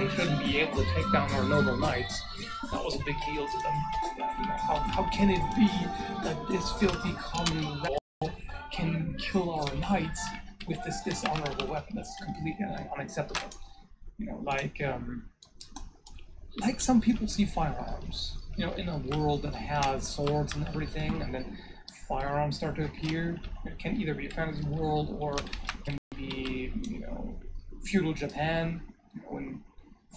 they shouldn't be able to take down our noble knights. That was a big deal to them. How can it be that this filthy common rebel can kill our knights with this dishonorable weapon? That's completely unacceptable. Like some people see firearms, in a world that has swords and everything, and then firearms start to appear. It can either be a fantasy world or it can be, feudal Japan, when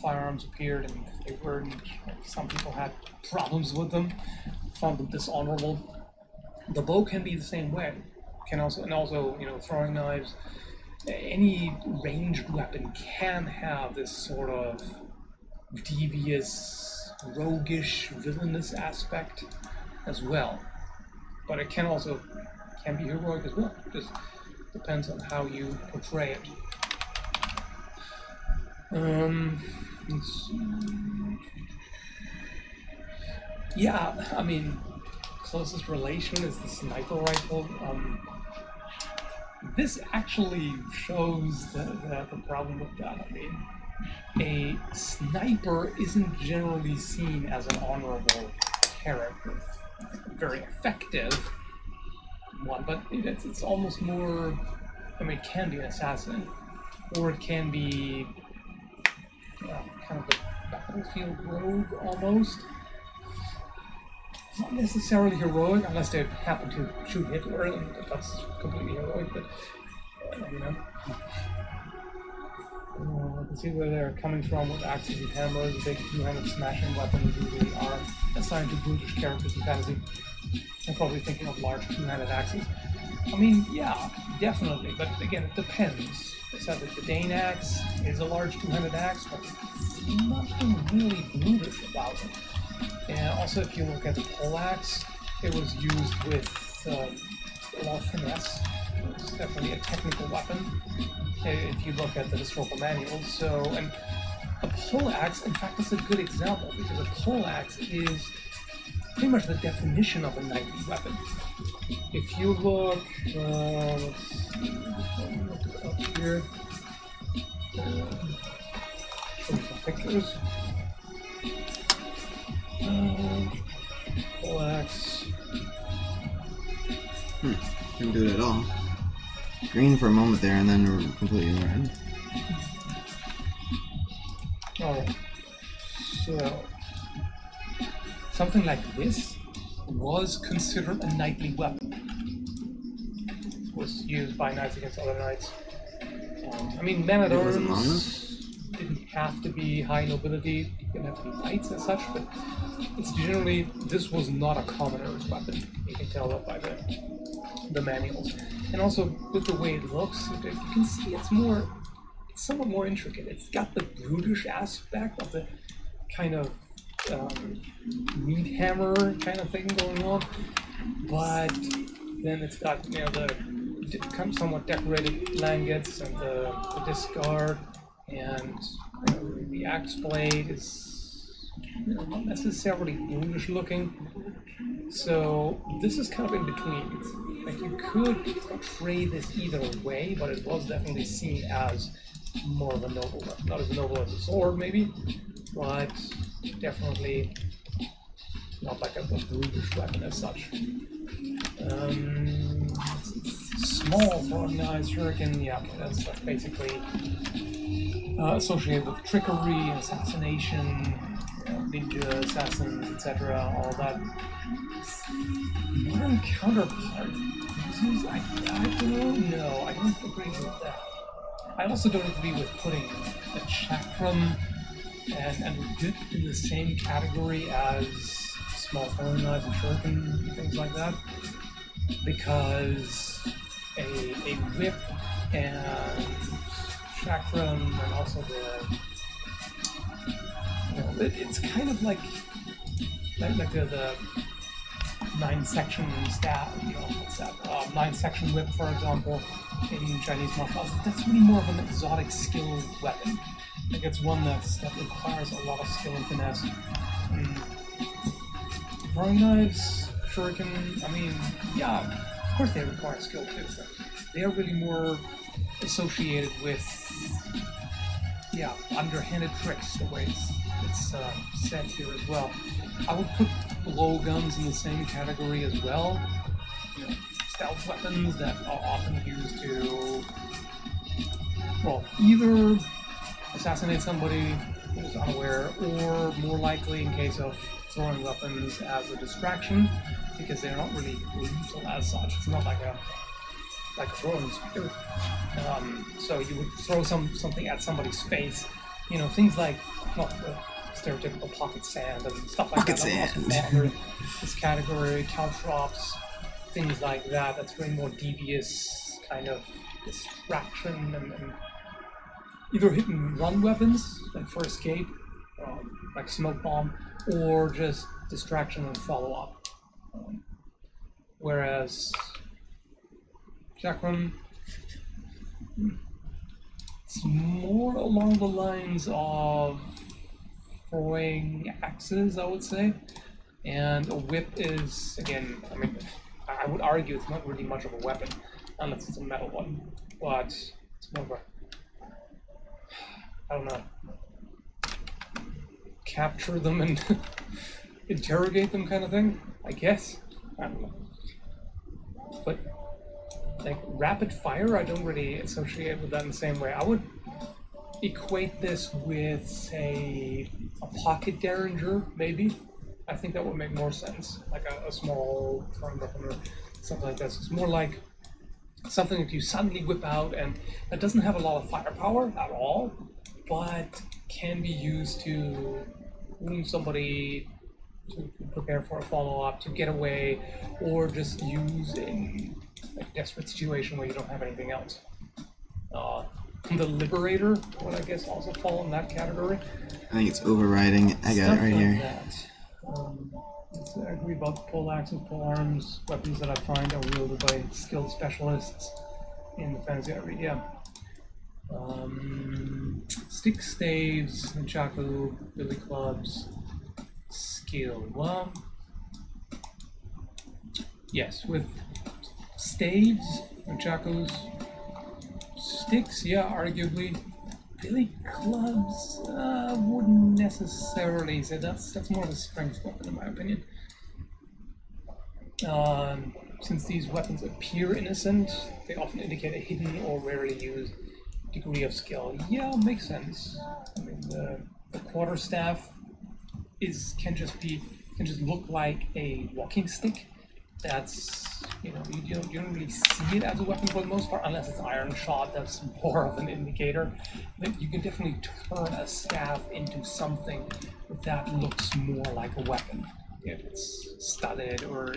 firearms appeared and they weren't, some people had problems with them, found them dishonorable. The bow can be the same way. Also, throwing knives. Any ranged weapon can have this sort of devious, roguish, villainous aspect as well. But it can be heroic as well. It just depends on how you portray it. Let's see. Yeah, I mean, closest relation is the sniper rifle. This actually shows the problem with that. I mean, a sniper isn't generally seen as an honorable character. Very effective one, but it's almost more. I mean, it can be an assassin, or it can be kind of a battlefield rogue almost. Not necessarily heroic, unless they happen to shoot Hitler, and that's completely heroic, but, You can see where they're coming from with axes and hammers. The big two-handed smashing weapons usually are assigned to brutish characters in fantasy. I'm probably thinking of large two-handed axes. I mean, yeah, definitely, but again, it depends. They said that the Dane axe is a large two-handed axe, but there's nothing really brutish about it. And also, if you look at the poleaxe, it was used with a lot of finesse. It's definitely a technical weapon, if you look at the historical manuals. And a poleaxe, in fact, is a good example, because a poleaxe is pretty much the definition of a knightly weapon. If you look, let's see, look it up here, show you some pictures. Poleaxe. Didn't do it at all. Green for a moment there, and then we're completely red. Alright. So, something like this was considered a knightly weapon. It was used by knights against other knights. I mean, men-at-arms didn't have to be high nobility, didn't have to be knights as such, but it's generally, this was not a commoner's weapon. You can tell that by the manuals. And also, with the way it looks, you can see it's somewhat more intricate. It's got the brutish aspect of the kind of meat hammer kind of thing going on, but then it's got, the somewhat decorated langets and the discard, and the axe blade is not necessarily brutish looking. So this is kind of in between. Like, you could portray this either way, but it was definitely seen as more of a noble weapon. Not as noble as a sword, maybe, but definitely not like a brutish weapon as such. Small throwing knives, shuriken, yeah, okay, that's basically associated with trickery, assassination, ninja, assassins, etc., all that. Modern counterpart uses, I don't know, I don't agree with that. I also don't agree with putting the chakram and dip in the same category as small throwing knives and shuriken and things like that, because a whip and chakram and also it's kind of like the 9-section staff, what's that? 9-section whip, for example, in Chinese martial arts. That's really more of an exotic skill weapon. Like, it's one that requires a lot of skill and finesse. Throwing knives, shuriken, I mean, yeah, of course they require skill too, but they are really more associated with yeah, underhanded tricks, the way it's said here as well. I would put blowguns in the same category as well. You know, stealth weapons that are often used to, well, either assassinate somebody who's unaware, or more likely in case of throwing weapons as a distraction, because they're not really lethal as such. It's not like a throwing spear. So you would throw something at somebody's face. You know, things like, not the stereotypical pocket sand and stuff like Pocket that. sand. That would also fall under this category, caltrops, things like that. That's very more devious kind of distraction and either hit and run weapons, like for escape, like smoke bomb, or just distraction and follow up. Whereas Chakram, it's more along the lines of throwing axes, I would say. And a whip is, again, I mean, I would argue it's not really much of a weapon, unless it's a metal one. But it's more of a, I don't know, capture them and interrogate them kind of thing, I guess. I don't know. But like rapid fire, I don't really associate with that in the same way. I would equate this with, say, a pocket derringer, maybe. I think that would make more sense, like a small throwing weapon or something like this. It's more like something that you suddenly whip out, and that doesn't have a lot of firepower at all, but can be used to wound somebody, to prepare for a follow-up, to get away, or just use in a desperate situation where you don't have anything else. The Liberator would, I guess, also fall in that category. I think it's overriding. I got it right here. That. I agree about the pole axes, pole arms, weapons that I find are wielded by skilled specialists in the fantasy area. Yeah. Stick staves, nunchaku, billy clubs, skill. Well, yes, with staves, nunchakus, sticks, yeah, arguably. Billy clubs, wouldn't necessarily say that's more of a strength weapon in my opinion. Since these weapons appear innocent, they often indicate a hidden or rarely used degree of skill. Yeah, makes sense. I mean, the quarterstaff can just look like a walking stick. That's, you know, you don't really see it as a weapon for the most part, unless it's iron shot. That's more of an indicator. But you can definitely turn a staff into something that looks more like a weapon. If it's studded, or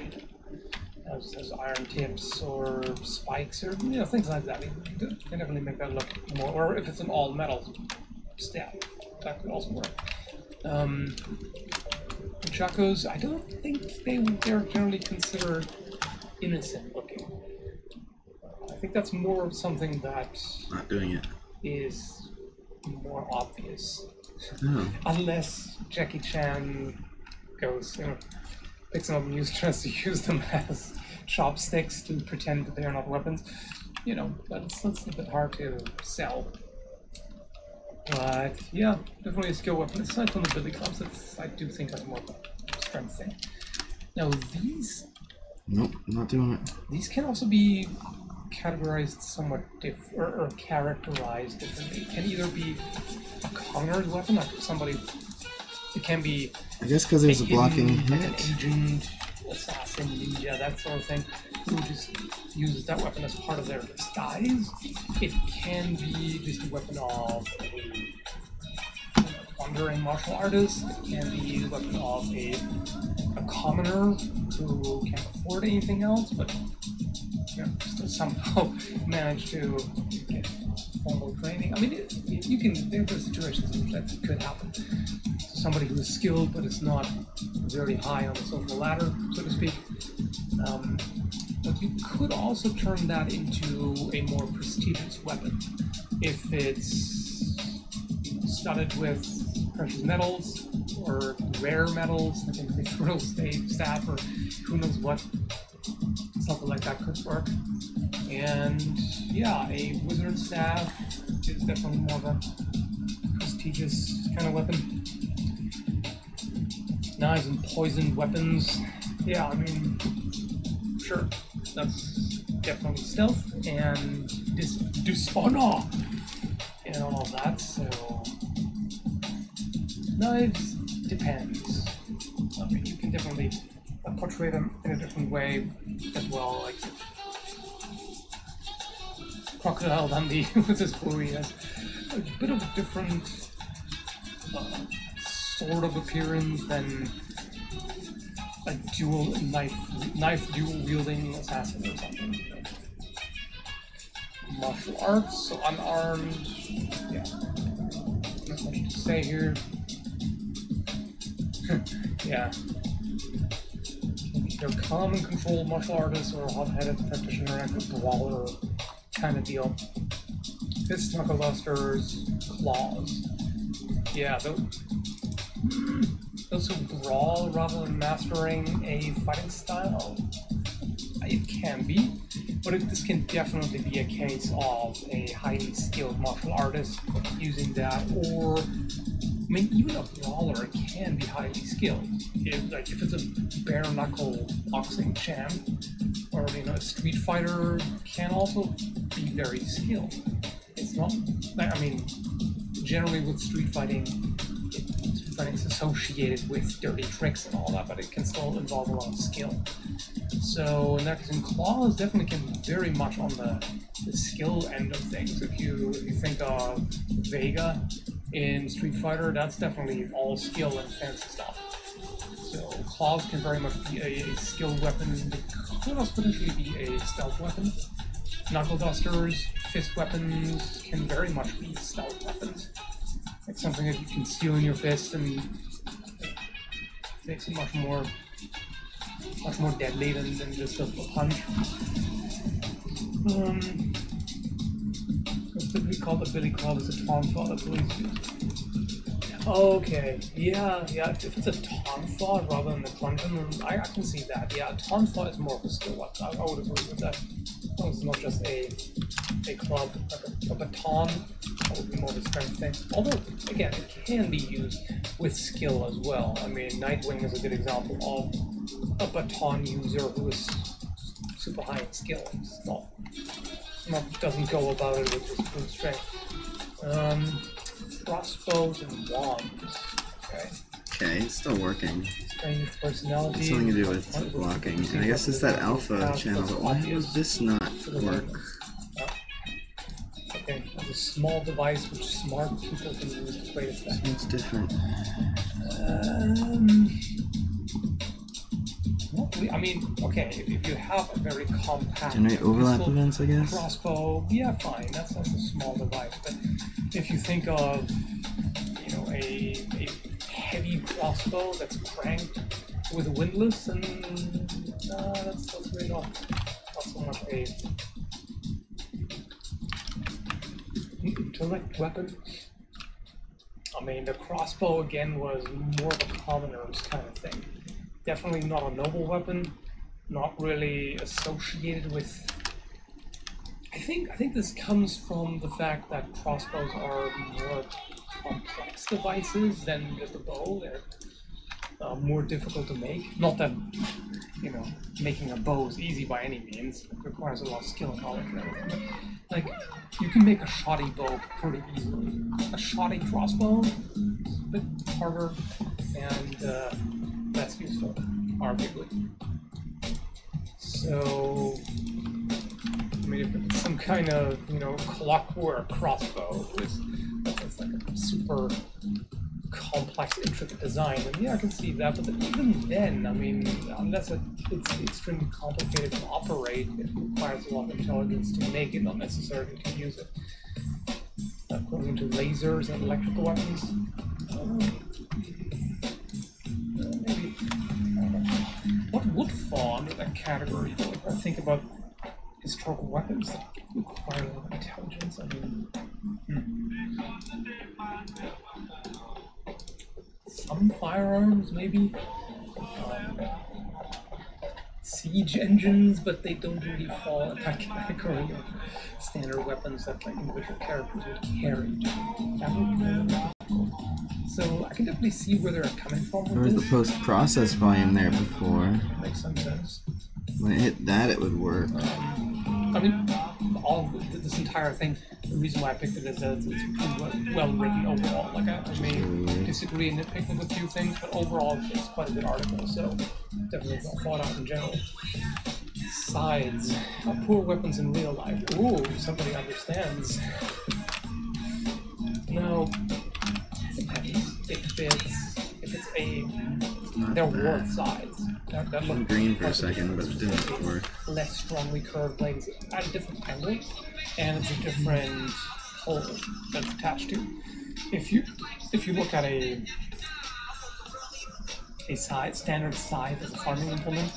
has iron tips or spikes, or things like that. You can definitely make that look more. Or if it's an all metal staff, that could also work. Chacos, I don't think they're generally considered innocent looking. I think that's more of something that not doing it is more obvious. Oh. Unless Jackie Chan goes, picks them up and tries to use them as chopsticks to pretend that they are not weapons. That's a bit hard to sell. But yeah, definitely a skill weapon. Aside from the billy clubs, I do think that's more of a strength thing. Now these... Nope, not doing it. These can also be categorized somewhat or characterized differently. It can either be a conquered weapon, like somebody... It can be... I guess because there's a blocking hit. Like an agent, assassin, ninja, that sort of thing, who just uses that weapon as part of their disguise. It can be just a weapon of a wandering martial artist. It can be a weapon of a commoner who can't afford anything else, but still somehow manage to get formal training. I mean, there are situations in which that could happen. Somebody who is skilled but is not very high on the social ladder, so to speak. But you could also turn that into a more prestigious weapon if it's studded with precious metals or rare metals, like a mithril staff or who knows what. Something like that could work. And yeah, a wizard staff is definitely more of a prestigious kind of weapon. Knives and poison weapons. Yeah, I mean, sure, that's definitely stealth and dishonor and all that. So knives depends. I mean, you can definitely portray them in a different way as well. Like Crocodile Dundee with his blue, he has a bit of a different sort of appearance than a dual knife dual wielding assassin or something. Martial arts, so unarmed. Yeah, not much to say here. Yeah. Either calm and controlled martial artist or a hot-headed practitioner, like a brawler kind of deal. Fist, knuckle busters, claws. Yeah, those who brawl rather than mastering a fighting style, it can be, but this can definitely be a case of a highly skilled martial artist using that, or I mean, even a brawler can be highly skilled. If it's a bare knuckle boxing champ, or a street fighter can also be very skilled. It's not. I mean, generally with street fighting is associated with dirty tricks and all that, but it can still involve a lot of skill. So in that case, claws definitely can be very much on the skill end of things. If you think of Vega in Street Fighter, that's definitely all skill and fancy stuff. So claws can very much be a skill weapon. It could also potentially be a stealth weapon. Knuckle dusters, fist weapons can very much be stealth weapons. Like something that you can seal in your fist and makes it much more deadly than just a punch. It's typically called a billy club as a tonfa that police use. Okay, yeah, if it's a tonfa rather than a bludgeon, then I can see that. Yeah, a tonfa is more of a skill weapon. I would agree with that. As long as it's not just a club, like a baton, that would be more of a strength thing. Although, again, it can be used with skill as well. I mean, Nightwing is a good example of a baton user who is super high in skill. It's doesn't go about it with just brute strength. Crossbows and wands. Okay, it's still working. Strange personality. It's something to do with blocking. And I guess it's that alpha channel, but why would this not work? Okay, it's a small device which smart people can use to great effect. It's different. I mean, okay, if you have a very compact generate overlap events, I guess. Crossbow, yeah, fine. That's a small device. But if you think of, a heavy crossbow that's cranked with a windlass, and that's really not so much a direct weapon. I mean, the crossbow again was more of a commoner's kind of thing. Definitely not a noble weapon, not really associated with. I think this comes from the fact that crossbows are more complex devices than just a bow. They're more difficult to make. Not that making a bow is easy by any means. It requires a lot of skill and knowledge and everything. But, like, you can make a shoddy bow pretty easily. A shoddy crossbow is a bit harder and less useful, arguably. So, I mean, if it's some kind of, clockwork crossbow, that's like a super complex, intricate design, and yeah, I can see that, but even then, I mean, unless it's extremely complicated to operate, it requires a lot of intelligence to make it, not necessarily to use it. According to lasers and electrical weapons, maybe, what would fall under that category, though, if I think about historical weapons that require a lot of intelligence? I mean, some firearms, maybe. siege engines, but they don't really fall in that category of standard weapons that like individual characters would carry. That would be really difficult. So I can definitely see where they're coming from with There was this. the post-process volume there before. Makes some sense. When it hit that, it would work. I mean, this entire thing, the reason why I picked it is that it's pretty well written overall. Like, I may disagree and nitpick with a few things, but overall it's quite a good article, so definitely well thought out in general. Sides. Poor weapons in real life. Ooh, somebody understands. No. If it's a... They're worth sides. That looked green for a second, but it didn't work. Less strongly curved blades at a different angle, and it's a different hole that's attached to. If you look at a standard scythe as a farming implement,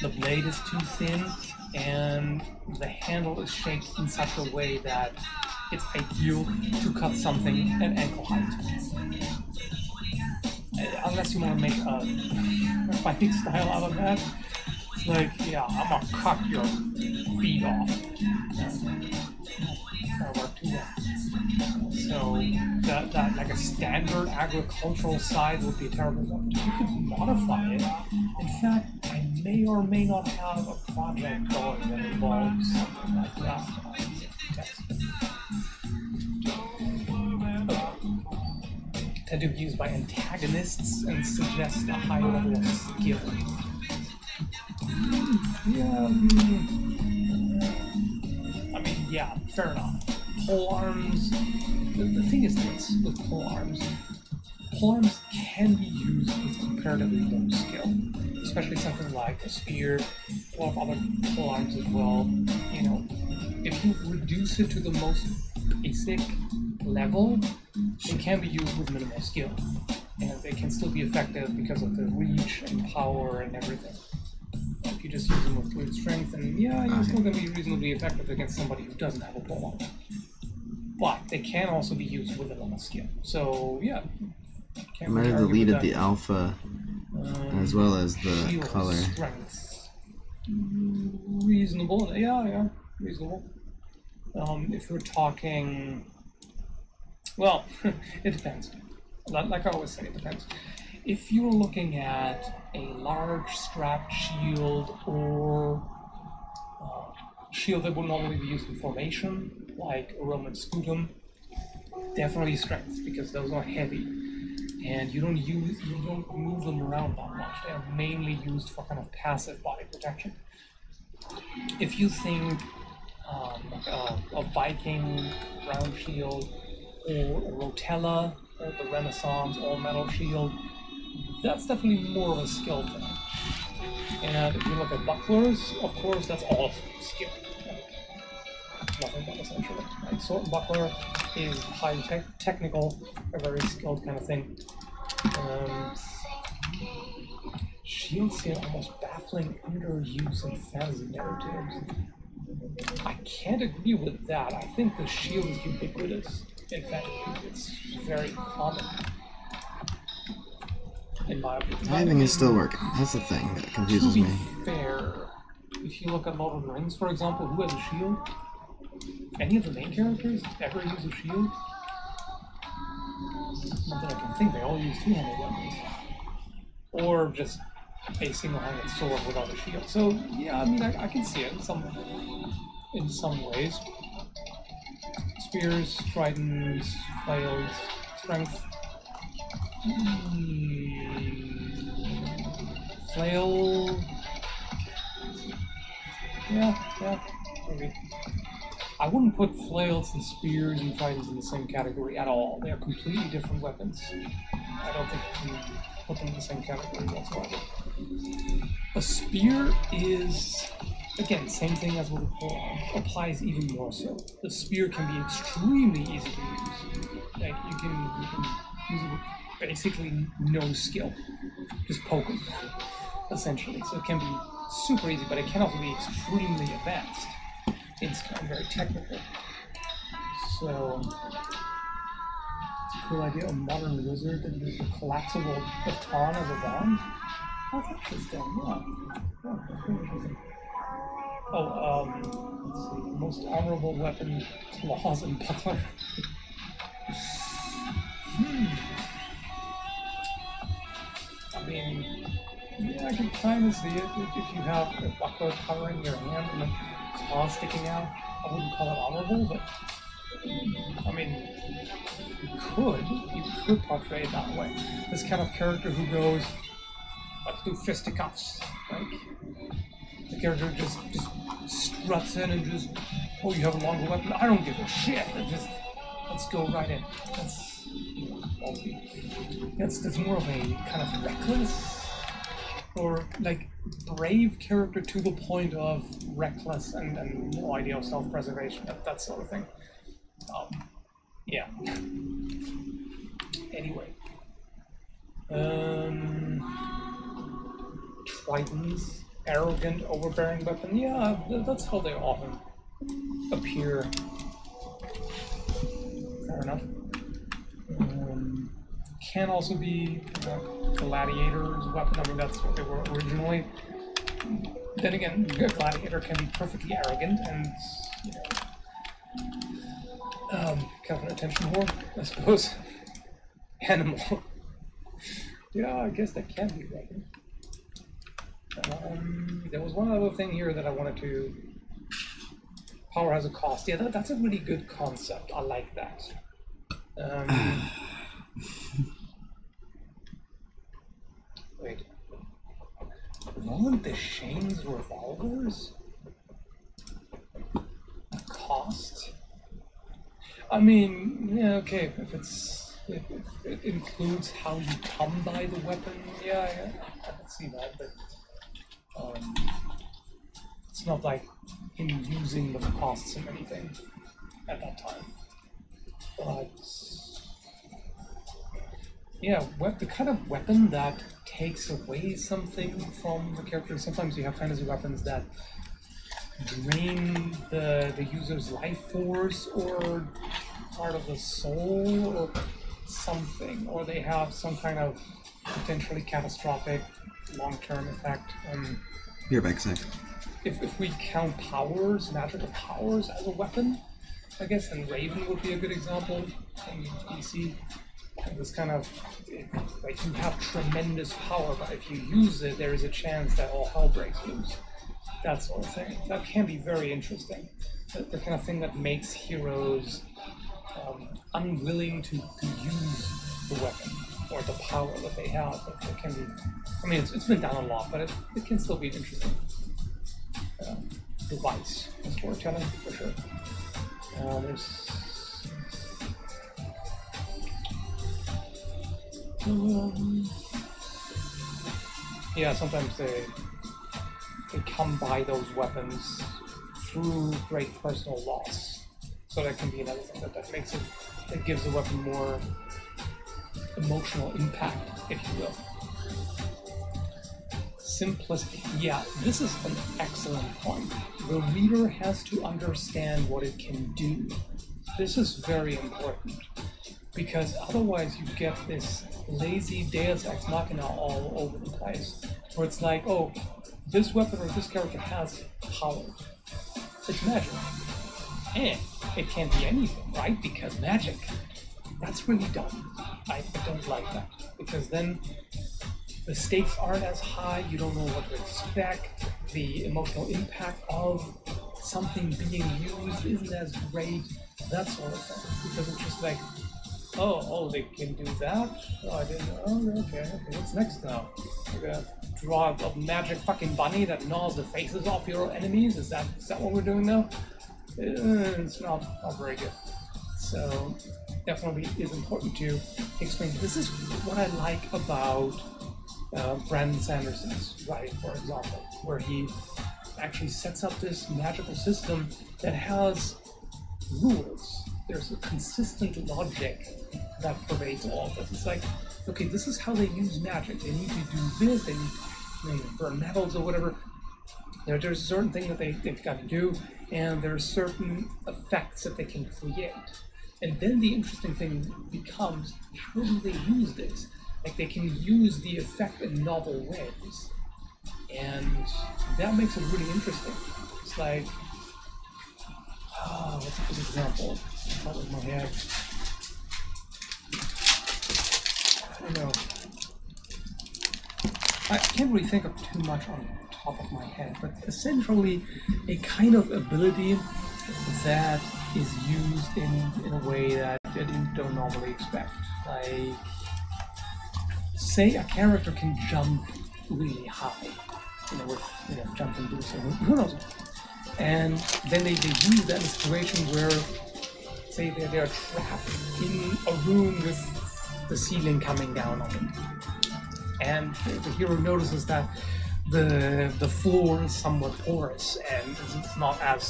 the blade is too thin, and the handle is shaped in such a way that it's ideal to cut something at ankle height. Unless you want to make a fighting style out of that, it's like, yeah, I'm gonna cut your feet off. That'll work too well. So that like a standard agricultural side would be a terrible one. You could modify it. In fact, I may or may not have a project going that involves something like that. Tend to be used by antagonists and suggest a high level of skill. Yeah, I mean, yeah, fair enough. Pole arms, the thing is this with pole arms can be used with comparatively low skill, especially something like a spear, a lot of other pole arms as well. You know, if you reduce it to the most basic level, it can be used with minimal skill, and they can still be effective because of the reach and power and everything. If you just use them with brute strength, and yeah, you're still going to be reasonably effective against somebody who doesn't have a pole arm. But they can also be used with a little skill. So yeah, I might have deleted the alpha as well as the color. Strength. Reasonable, yeah, reasonable. If we're talking, well, it depends. Like I always say, it depends. If you're looking at a large strapped shield or shield that would normally be used in formation, like a Roman scutum, definitely strength, because those are heavy, and you don't move them around that much. They are mainly used for kind of passive body protection. If you think like a Viking round shield, or a Rotella, or the Renaissance all-metal shield, that's definitely more of a skill thing. And if you look at bucklers, of course, that's all skill. Nothing but essentially. Like sword and buckler is highly technical, a very skilled kind of thing. Shields seem almost baffling underuse in fantasy narratives. I can't agree with that. I think the shield is ubiquitous in fantasy. It's very common. In my opinion. Timing is still working. That's the thing that confuses me. To be fair, if you look at Lord of the Rings, for example, who has a shield? Any of the main characters ever use a shield? Not that I can think. They all use two-handed weapons. Or just a single-handed sword without a shield. So, yeah, I mean, I can see it in some ways. Spears, tridents, flails, strength. Flail. Yeah, maybe. I wouldn't put flails and spears and tridents in the same category at all. They are completely different weapons. I don't think you can put them in the same category whatsoever. A spear is, again, same thing as with a polearm. Applies even more so. The spear can be extremely easy to use. Like you can use it with basically no skill. Just poke them, essentially. So it can be super easy, but it can also be extremely advanced. It's kind of very technical. So it's a cool idea. A modern wizard that uses a collapsible baton as a wand. That's interesting, yeah. Oh, that's pretty interesting. Oh, let's see. Most honorable weapon, claws and buckler. I mean, yeah, I can kind of see it. If you have a buckler covering your hand and a claw sticking out, I wouldn't call it honorable, but I mean, you could portray it that way. This kind of character who goes, let's do fisticuffs. Like, the character just struts in and just, oh, you have a longer weapon? I don't give a shit. And just, let's go right in. That's more of a kind of reckless or like brave character to the point of reckless and no idea of self-preservation, that sort of thing. Yeah. Anyway. Tritons, arrogant, overbearing weapon. Yeah, that's how they often appear. Fair enough. Can also be gladiator's weapon. I mean, that's what they were originally. Then again, a gladiator can be perfectly arrogant and, you know, kind of an attention whore, I suppose. Animal. Yeah, I guess that can be a weapon. There was one other thing here that I wanted to... Power has a cost. Yeah, that's a really good concept. I like that. Wait. Weren't the Shane's revolvers a cost? I mean, yeah, okay, if it includes how you come by the weapon, yeah, I can see that, but it's not like him using them costs him anything at that time. But yeah, the kind of weapon that takes away something from the character. Sometimes you have fantasy weapons that drain the user's life force or part of the soul or something, or they have some kind of potentially catastrophic long-term effect. Your backside. If we count powers, magical powers as a weapon, I guess, then Raven would be a good example in DC. This kind of, like, you have tremendous power, but if you use it, there is a chance that all hell breaks loose. That sort of thing. That can be very interesting. The kind of thing that makes heroes unwilling to use the weapon or the power that they have. It can be, I mean, it's been done a lot, but it can still be an interesting device for storytelling, for sure. Yeah, sometimes they come by those weapons through great personal loss. So that can be another thing that makes it, that gives the weapon more emotional impact, if you will. Simplicity. Yeah, this is an excellent point. The reader has to understand what it can do. This is very important, because otherwise you get this lazy Deus Ex Machina all over the place, where it's like, oh, this weapon or this character has power. It's magic. And it can't be anything, right? Because magic. That's really dumb. I don't like that, because then the stakes aren't as high, you don't know what to expect, the emotional impact of something being used isn't as great, that sort of thing. Because it's just like, oh, they can do that? Oh, I didn't know. Oh, okay, what's next now? We're gonna draw a magic fucking bunny that gnaws the faces off your enemies? Is that what we're doing now? It's not very good. So, definitely is important to explain. This is what I like about Brandon Sanderson's writing, for example, where he actually sets up this magical system that has rules. There's a consistent logic that pervades all of this. It's like, okay, this is how they use magic. They need to do this, they need to burn metals or whatever. There's a certain thing that they've got to do, and there are certain effects that they can create. And then the interesting thing becomes, how do they use this? Like, they can use the effect in novel ways, and that makes it really interesting. It's like, oh, what's a good example? Top of my head. I don't know. I can't really think of too much on top of my head, but essentially a kind of ability that is used in a way that you don't normally expect. Like, say a character can jump really high, with jump and boost, or who knows, and then they use that in a situation where, say, they're trapped in a room with the ceiling coming down on them, and the hero notices that the floor is somewhat porous and it's not that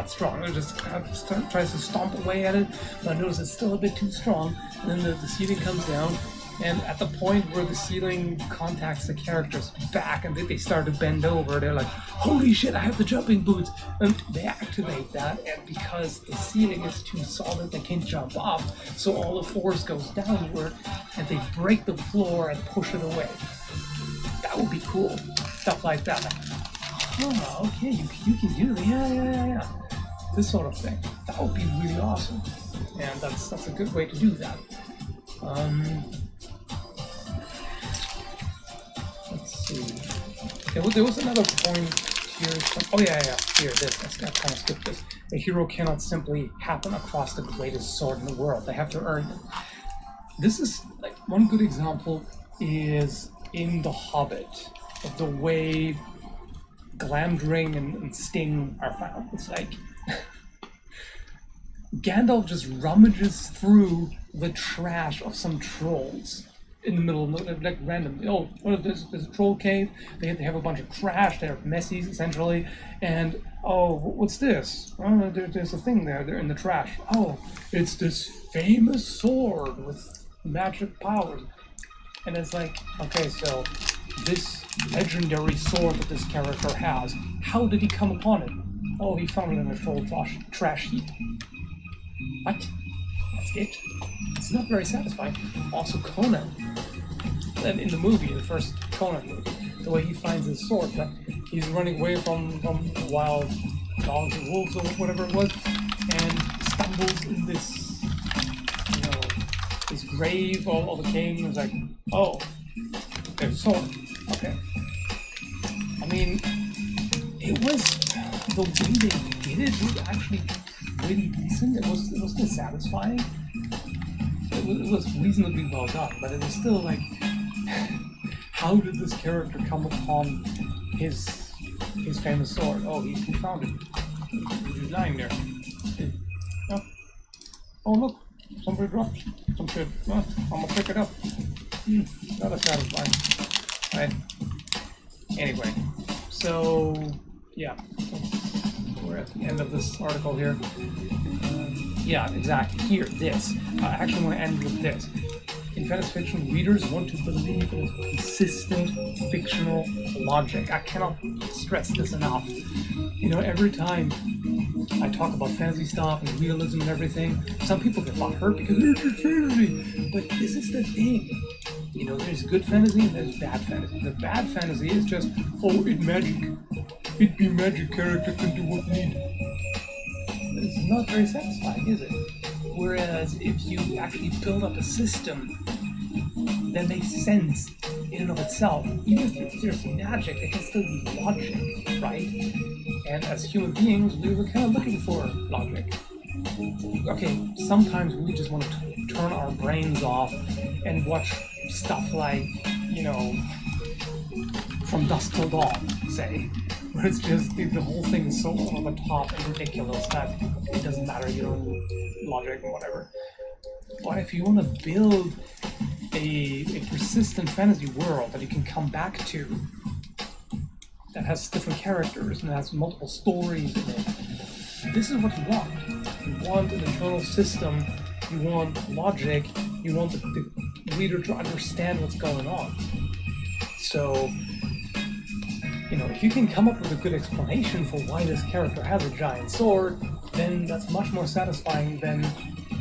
strong. It just kind of tries to stomp away at it, but notices it's still a bit too strong. And then the ceiling comes down, and at the point where the ceiling contacts the character's back and they start to bend over, they're like, holy shit, I have the jumping boots! And they activate that, and because the ceiling is too solid, they can't jump up, so all the force goes downward, and they break the floor and push it away. That would be cool. Stuff like that. Oh, okay, you can do that. Yeah. This sort of thing. That would be really awesome. And that's a good way to do that. Let's see. There was another point here. Oh yeah. Here, this. I kind of skipped this. A hero cannot simply happen across the greatest sword in the world. They have to earn it. This is, like, one good example is in The Hobbit, of the way Glamdring and Sting are found. It's like Gandalf just rummages through the trash of some trolls in the middle of, like, randomly. Oh, there's a troll cave. They have a bunch of trash. They're messies, essentially. And, oh, what's this? Oh, there's a thing there. They're in the trash. Oh, it's this famous sword with magic powers. And it's like, okay, so this legendary sword that this character has, how did he come upon it? Oh, he found it in a troll trash heap. What? That's it? It's not very satisfying. Also, Conan. And in the movie, the first Conan movie, the way he finds his sword, that he's running away from wild dogs and wolves or whatever it was, and stumbles in this, this grave of the king. It's like, oh, there's a sword. Okay. I mean, it was, the way they did it was actually pretty decent. It was still satisfying. It was reasonably well done, but it was still like, how did this character come upon his famous sword? Oh, he found it. He's just lying there. Oh look, somebody dropped some shit. I'm gonna pick it up. That is satisfying. Right. Anyway, so yeah, we're at the end of this article here. Yeah, exactly. Here, this. I actually want to end with this. In fantasy fiction, readers want to believe in consistent fictional logic. I cannot stress this enough. Every time I talk about fantasy stuff and realism and everything, some people get hurt because it's fantasy. But this is the thing. There's good fantasy and there's bad fantasy. The bad fantasy is just, oh, it's magic. It be magic, character can do what need. It's not very satisfying, is it? Whereas if you actually build up a system that makes sense in and of itself, even if there's magic, it can still be logic, right? And as human beings, we were kind of looking for logic. Okay, sometimes we just want to turn our brains off and watch stuff like, From Dusk Till Dawn, say, where it's just the whole thing is so over the top and ridiculous that it doesn't matter, logic or whatever. But if you want to build a persistent fantasy world that you can come back to, that has different characters and has multiple stories in it, this is what you want. You want an internal system, you want logic, you want the reader to understand what's going on. So, if you can come up with a good explanation for why this character has a giant sword, then that's much more satisfying than,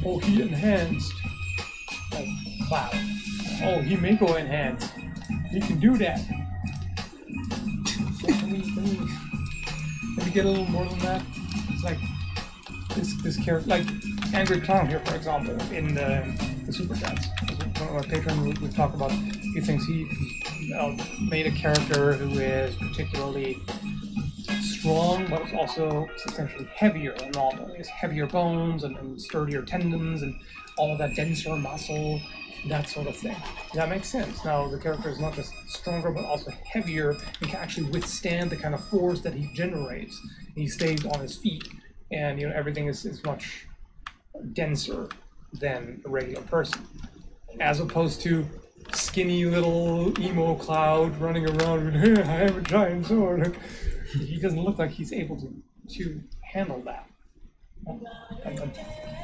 oh, he enhanced, like, Cloud. Oh, he may go enhance. He can do that. So can we get a little more than that? It's like this character, like Angry Clown here, for example, in the Super Chats. One of our patrons we've talked about. He thinks he made a character who is particularly strong, but is also substantially heavier than normal. He has heavier bones and sturdier tendons and all of that denser muscle, that sort of thing. That makes sense. Now, the character is not just stronger, but also heavier and can actually withstand the kind of force that he generates. He stays on his feet, and everything is much denser than a regular person, as opposed to skinny little emo Cloud running around with, hey, I have a giant sword. He doesn't look like he's able to handle that. I'm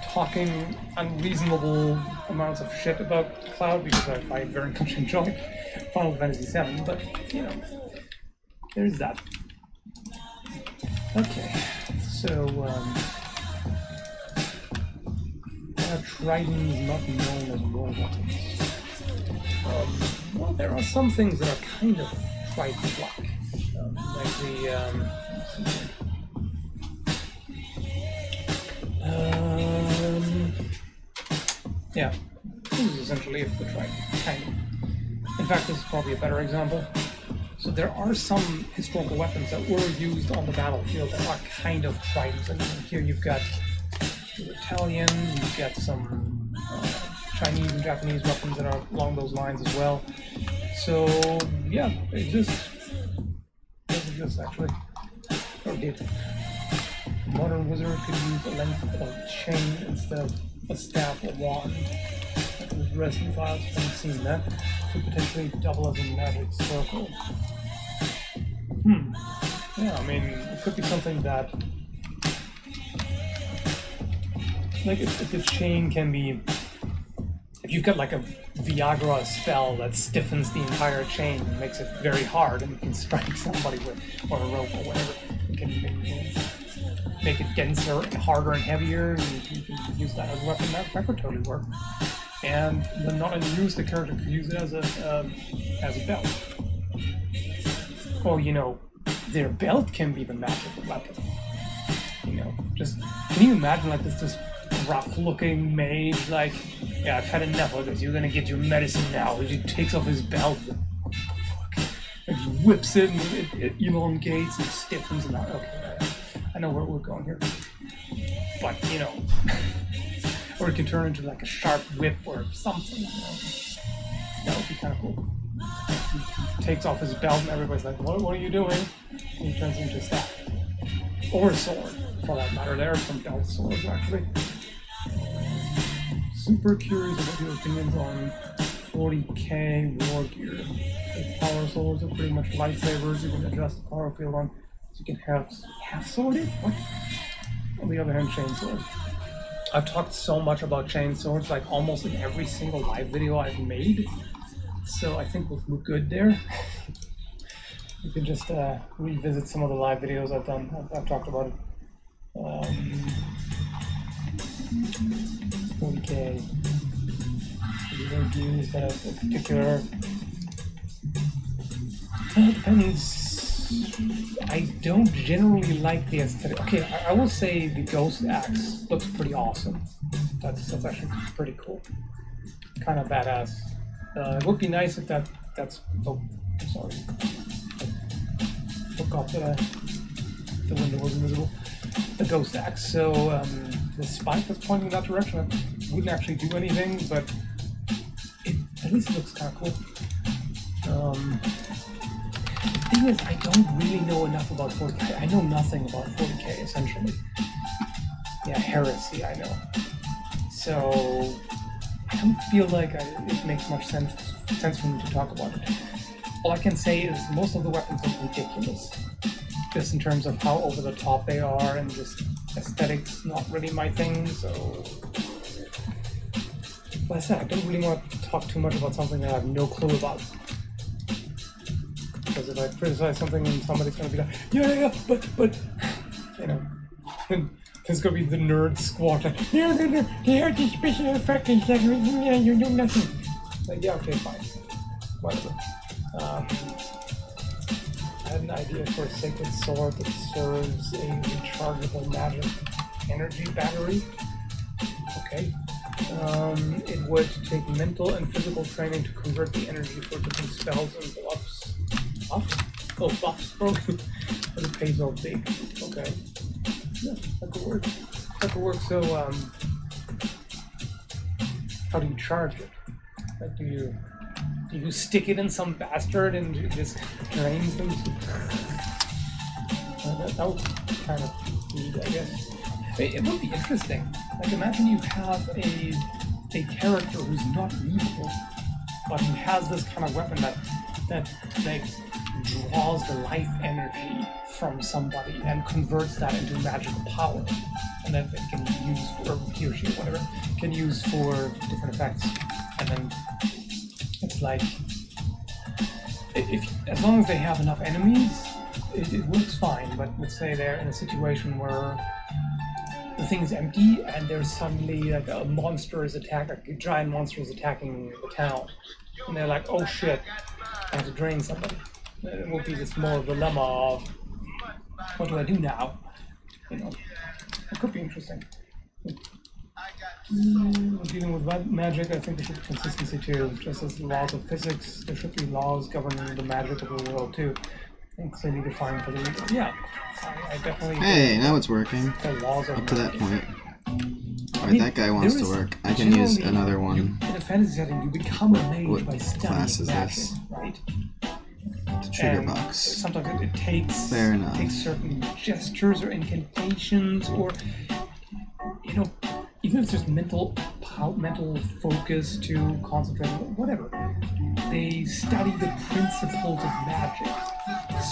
talking unreasonable amounts of shit about Cloud because I very much enjoy Final Fantasy VII, but there's that. Okay, so Tridents not known as war weapons. Well, there are some things that are kind of Trident-like. Like the, yeah, this is essentially the Trident, kind of. In fact, this is probably a better example. So there are some historical weapons that were used on the battlefield that are kind of Tridents. And here you've got the Italian, you've got some Chinese and Japanese weapons that are along those lines as well. So, yeah, they exist. This actually, or did. A modern wizard could use a length of chain instead of a staff or wand. Like with Resident Files, haven't seen that. Could potentially double as a magic circle. Yeah, I mean, it could be something that, like, if the chain can be, if you've got like a Viagra spell that stiffens the entire chain and makes it very hard, and you can strike somebody with, or a rope or whatever, you can make it denser, harder, and heavier, and you can use that as a weapon. That would totally work. And when not in use, the character could use it as a belt. Or, their belt can be the magical weapon. Just, can you imagine like this rough-looking mage, like, yeah, I've had enough of this, you're gonna get your medicine now. He takes off his belt, and he whips it, and it elongates and stiffens, and okay, I know where we're going here. But, or it can turn into like a sharp whip or something, That would be kind of cool. He takes off his belt, and everybody's like, what are you doing? And he turns into a staff. Or a sword, for that matter. There are some belt swords, actually. Super curious about your opinions on 40k war gear. The power swords are pretty much lightsabers. You can adjust the power field on, so you can have half-sworded? What? On the other hand, chain swords. I've talked so much about chain swords, like almost in every single live video I've made. So I think we're good there. You can just revisit some of the live videos I've done. I've talked about it. 40k. Reviews that have a particular. It depends. I don't generally like the aesthetic. Okay, I will say the Ghost Axe looks pretty awesome. That's actually pretty cool. Kind of badass. It would be nice if that's. Oh, sorry. Forgot that the window was invisible. The Ghost Axe. So the spike that's pointing in that direction wouldn't actually do anything, but at least it looks kind of cool. The thing is, I don't really know enough about 40k. I know nothing about 40k, essentially. Yeah, heresy, I know. So, I don't feel like it makes much sense for me to talk about it. All I can say is most of the weapons are ridiculous. Just in terms of how over the top they are, and just aesthetics not really my thing, so... Like I said, I don't really want to talk too much about something that I have no clue about. Because if I criticize something and somebody's going to be like, yeah, but, and there's going to be the nerd squad like, no, here are the special effects, like, yeah, you know nothing. Like, yeah, okay, fine. Whatever. I had an idea for a sacred sword that serves a rechargeable magic energy battery. Okay. It would take mental and physical training to convert the energy for different spells and buffs. Buffs? Oh, buffs. Oh, but it pays off big. Okay. Yeah, that could work. That could work. So, how do you charge it? Like, do you stick it in some bastard and it just drains them? That would kind of neat, I guess. It would be interesting. Like, imagine you have a character who's not evil, but who has this kind of weapon that like draws the life energy from somebody and converts that into magical power, and that they can use for, or he or she, whatever, can use for different effects. And then it's like, as long as they have enough enemies, it works fine. But let's say they're in a situation where the thing is empty and there's suddenly like a monster is attacking, a giant monster is attacking the town, and they're like, oh shit, I have to drain somebody. It will be this moral dilemma of, what do I do now? You know, it could be interesting. Dealing with magic, I think there should be consistency too. Just as the laws of physics, there should be laws governing the magic of the world too, and clearly defined for the reader. Yeah, I definitely. Hey, now it's working. The laws of up to that point. Alright, I mean, that guy wants to work. I can use another one. In a fantasy setting, you become a mage What by studying class is magic, this? right? The trigger And box. sometimes it takes Fair enough. takes certain gestures or incantations, or you know, even if it's just mental focus to concentrate on whatever. They study the principles of magic.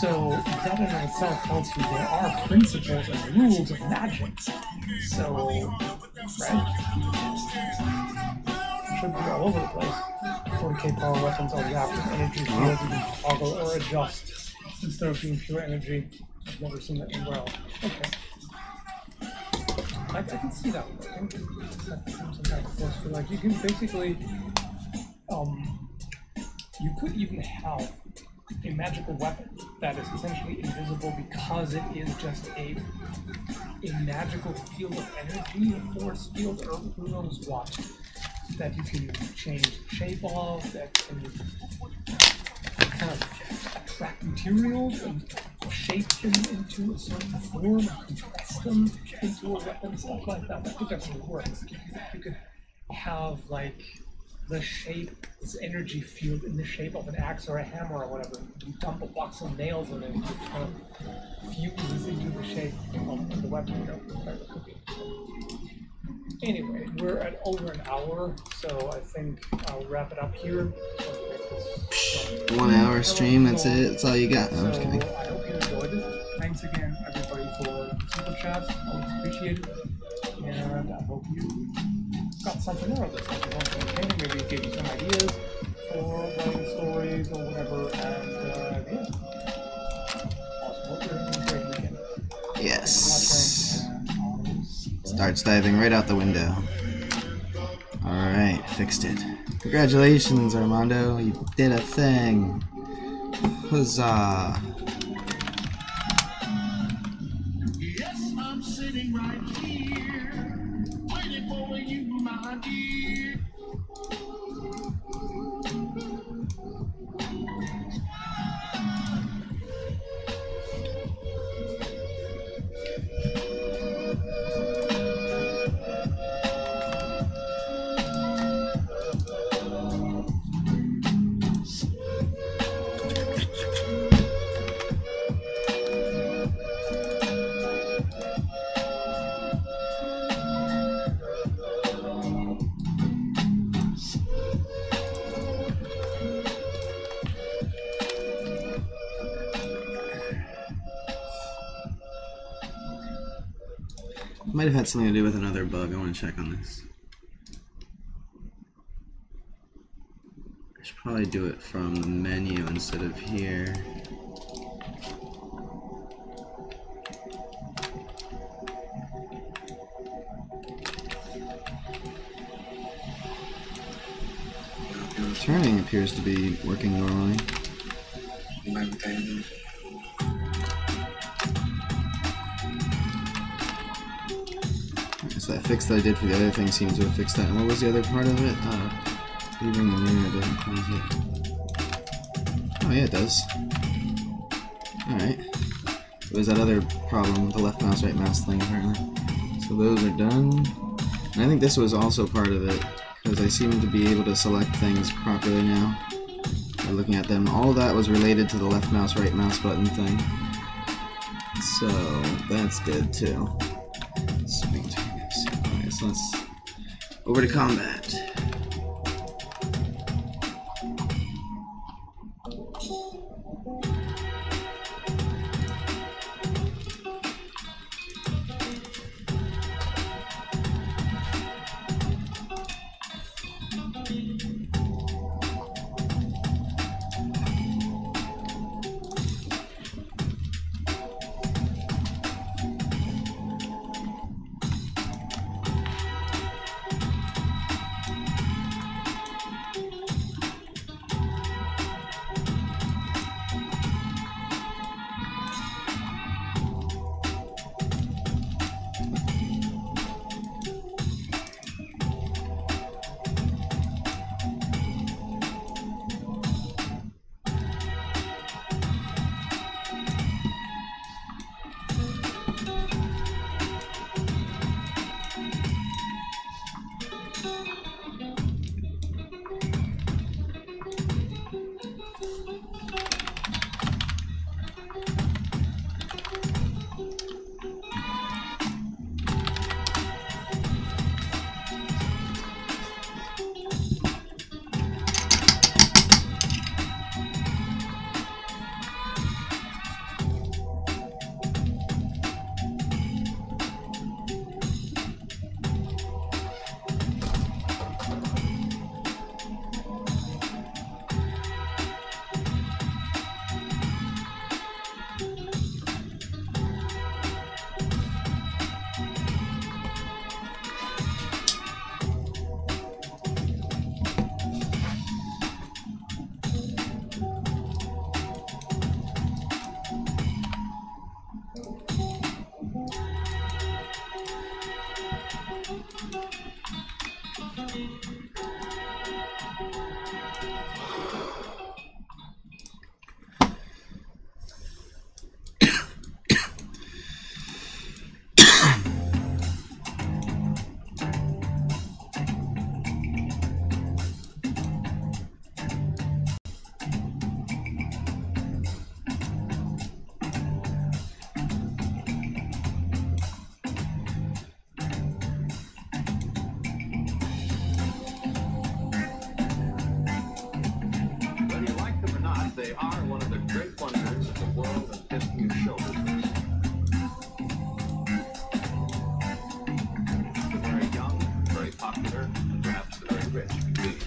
So that in and of itself tells you there are principles and rules of magic. So, right? Should be all over the place. 40k power weapons are wrapped in energy fields you can toggle or adjust instead of being pure energy. I've never seen that anywhere else. Okay. I can see that. I think that's some kind of force for, like, you can basically you could even have a magical weapon that is essentially invisible because it is just a magical field of energy, a force field, or who knows what, that you can change the shape of, that can kind of attract materials and shape them into a certain form and compress them into a weapon, stuff like that. That could definitely work. You could have, like, the shape, this energy field in the shape of an axe or a hammer or whatever. You dump a box of nails in it and it kind of fuses into the shape of the weapon. You know, that could be interesting. Anyway, we're at over an hour, so I think I'll wrap it up here. 1 hour stream, that's it. That's all you got. No, I'm just kidding. I hope you enjoyed it. Thanks again, everybody, for super chats. Always appreciate it. And I hope you got something out of this. Maybe something entertaining, maybe it gave you some ideas for writing stories or whatever. And yeah. Awesome. Hope you're having a great weekend. Yes. Starts diving right out the window. Alright, fixed it. Congratulations, Armando. You did a thing. Huzzah. Yes, I'm sitting right here, waiting for you, my dear. Might have had something to do with another bug. I want to check on this. I should probably do it from the menu instead of here. Go through. appears to be working normally. So that fix that I did for the other thing seems to have fixed that. And what was the other part of it? Leaving the mirror doesn't close it. Oh yeah, it does. Alright. It was that other problem with the left mouse, right mouse thing apparently. So those are done. And I think this was also part of it, because I seem to be able to select things properly now by looking at them. All of that was related to the left mouse, right mouse button thing. So that's good too. Swing targets. Okay, so let's over to combat. They are one of the great wonders of the world of Disney show business. They're very young, very popular, and perhaps very rich indeed.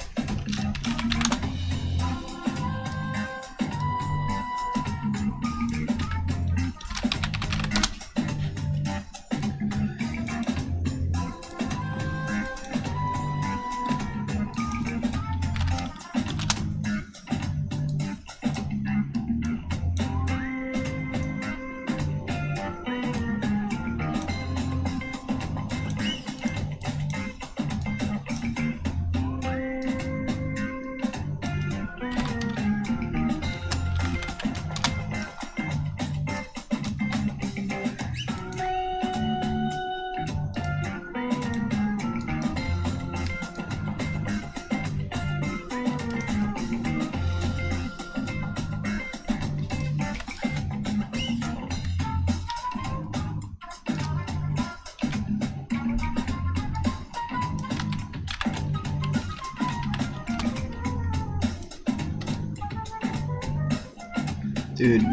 Dude,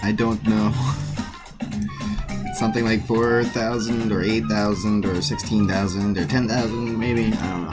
I don't know. It's something like 4,000 or 8,000 or 16,000 or 10,000 maybe, I don't know.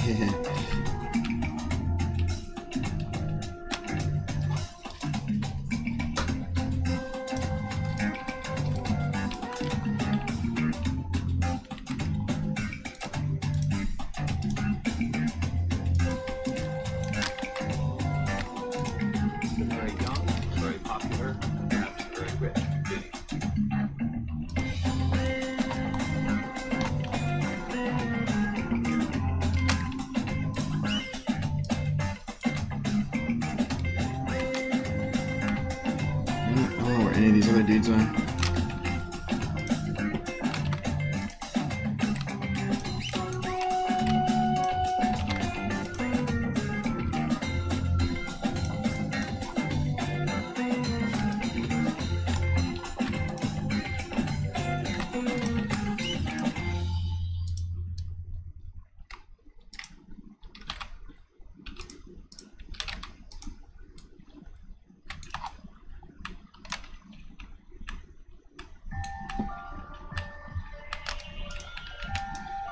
Very young, very popular, and perhaps very rich. Oh, where any of these other dudes are.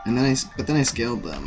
And then but then I scaled them.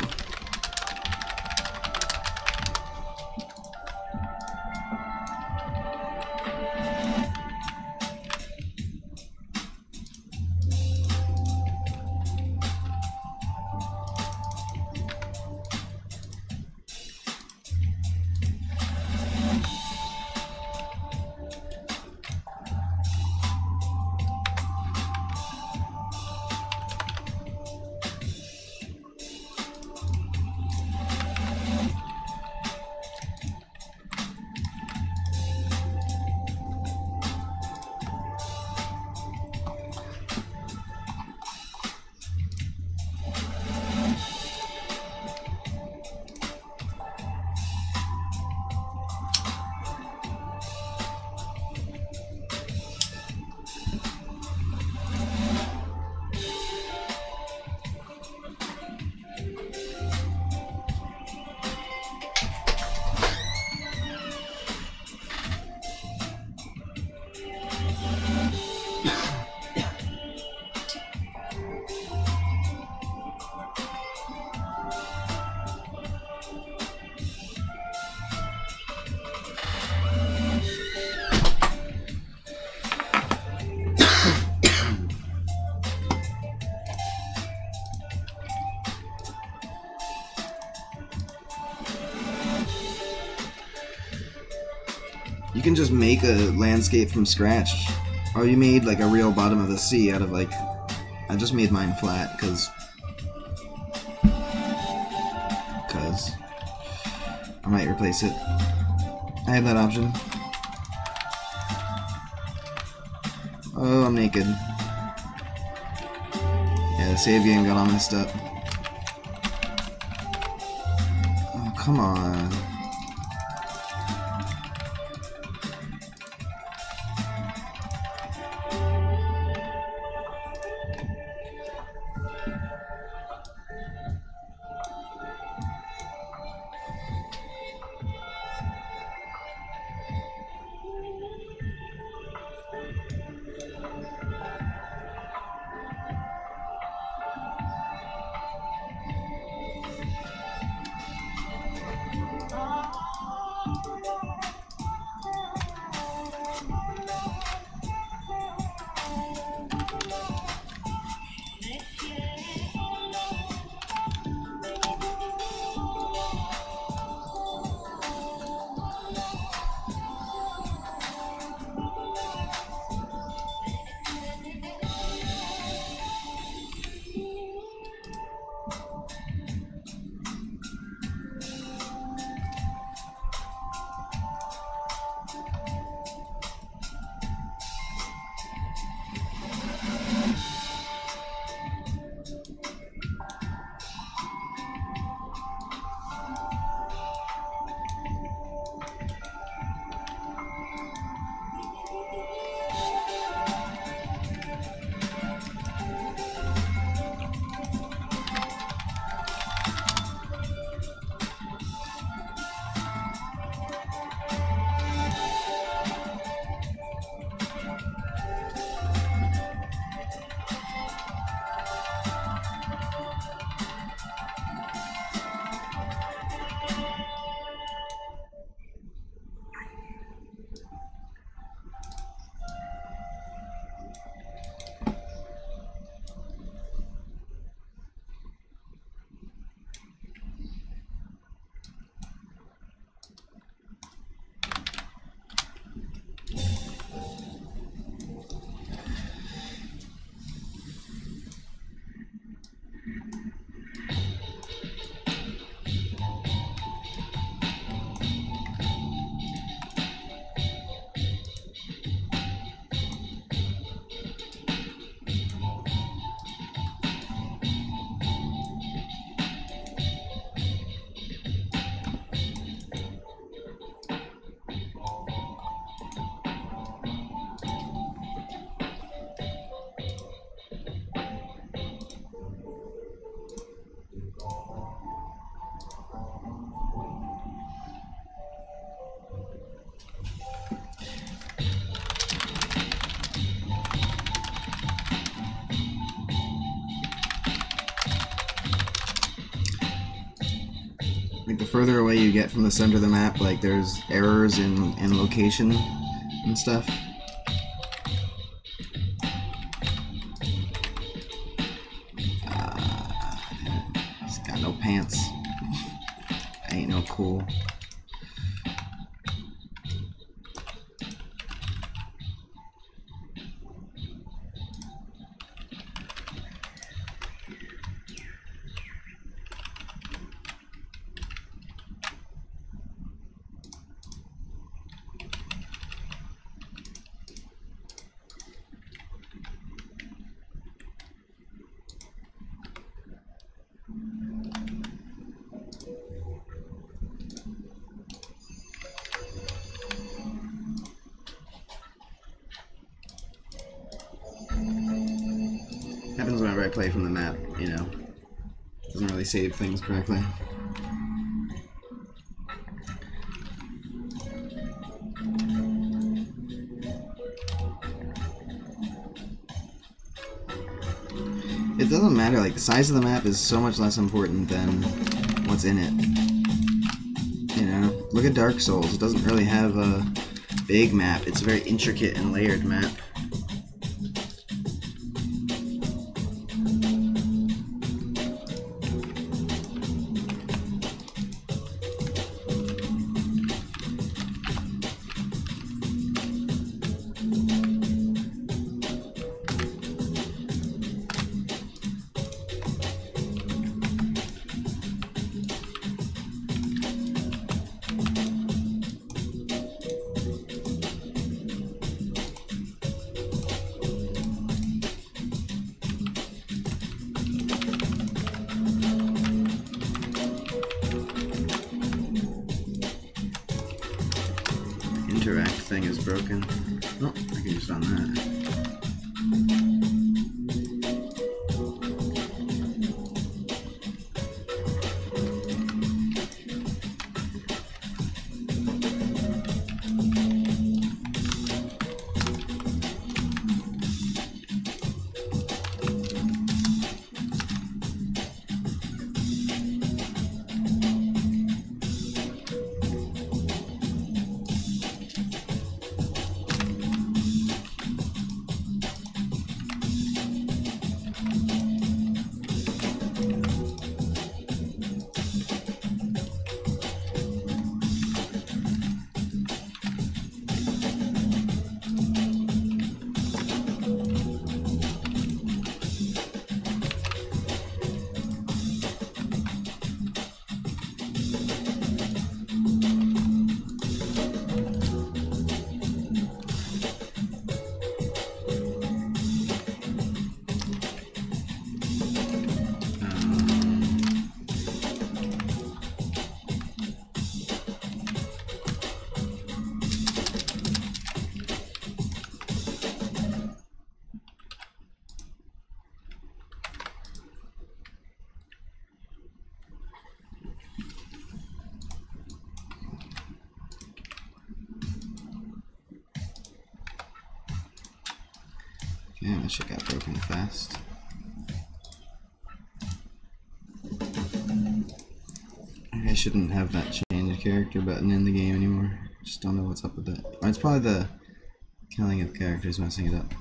You can just make a landscape from scratch. Or you made like a real bottom of the sea out of like... I just made mine flat, cause I might replace it. I have that option. Oh, I'm naked. Yeah, the save game got all messed up. Oh, come on. further away you get from the center of the map, like there's errors in location and stuff. He's got no pants. Ain't no cool. Happens whenever I play from the map, you know. Doesn't really save things correctly. It doesn't matter, like the size of the map is so much less important than what's in it. You know, look at Dark Souls. It doesn't really have a big map. It's a very intricate and layered map. Interact thing is broken. Oh, I can just on that. Yeah, that shit got broken fast. I shouldn't have that change character button in the game anymore. Just don't know what's up with it. Or it's probably the killing of characters messing it up.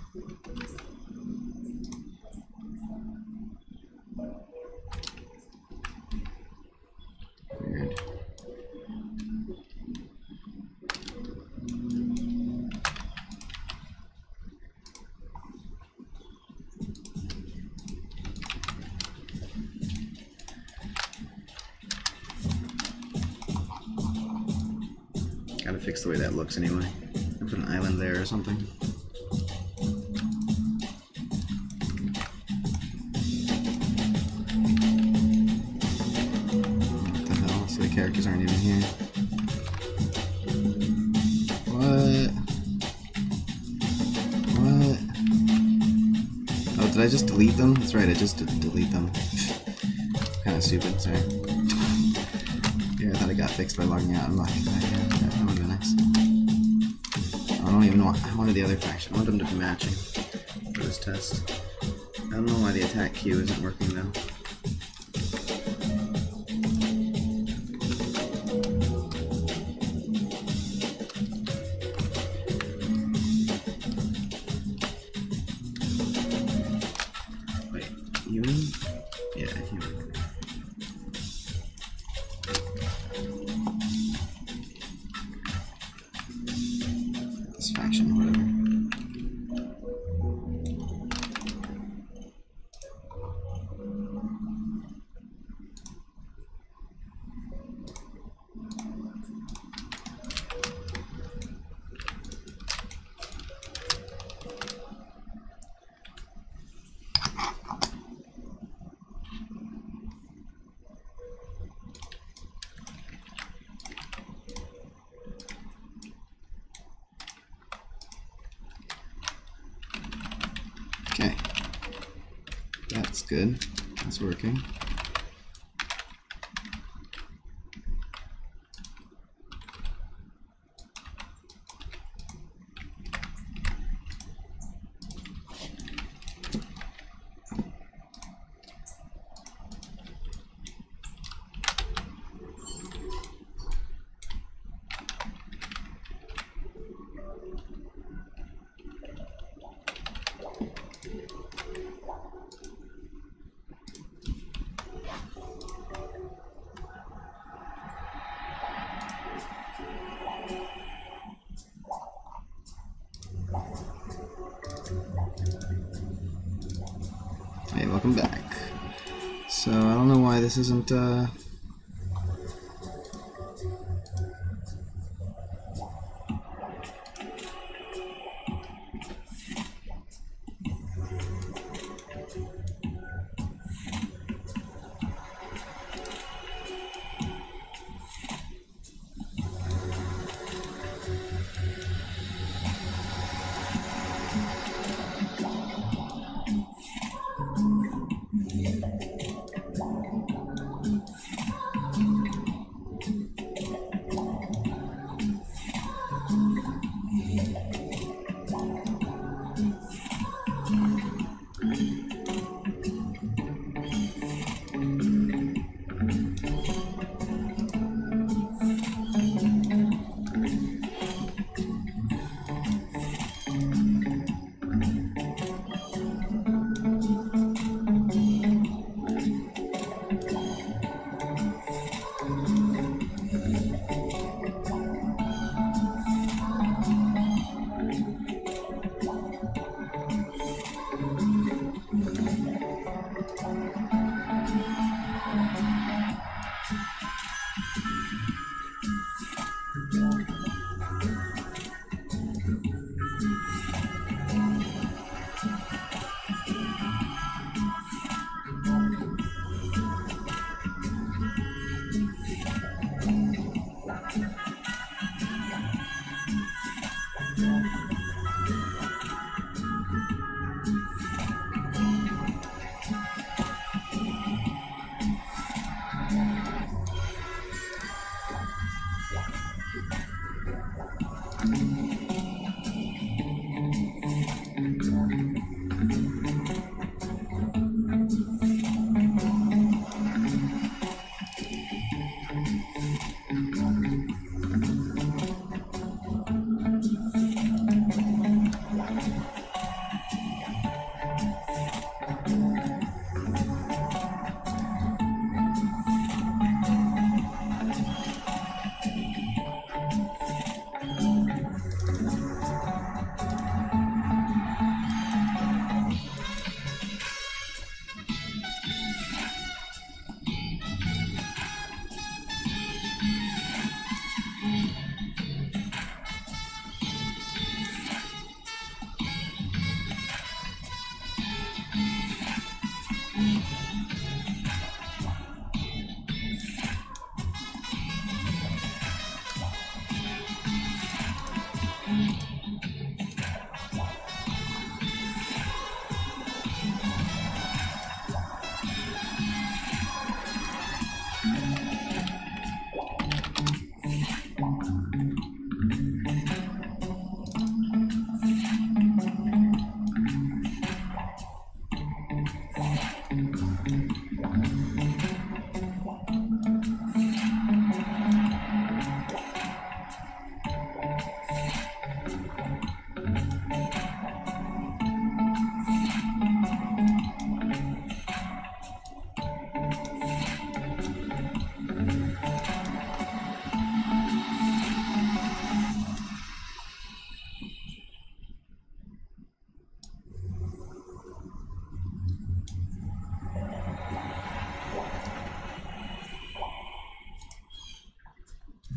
Weird. Gotta fix the way that looks anyway. I'll put an island there or something. What the hell? So the characters aren't even here. What? What? Oh, did I just delete them? That's right, I just did delete them. Kinda stupid, sorry. Yeah, I thought it got fixed by logging out and logging back in. That would be nice. I don't even know. I wanted the other faction. I want them to be matching for this test. I don't know why the attack queue isn't working though. human? Yeah, human. This faction, whatever. Okay, that's good. That's working. Hey, welcome back. So, I don't know why this isn't,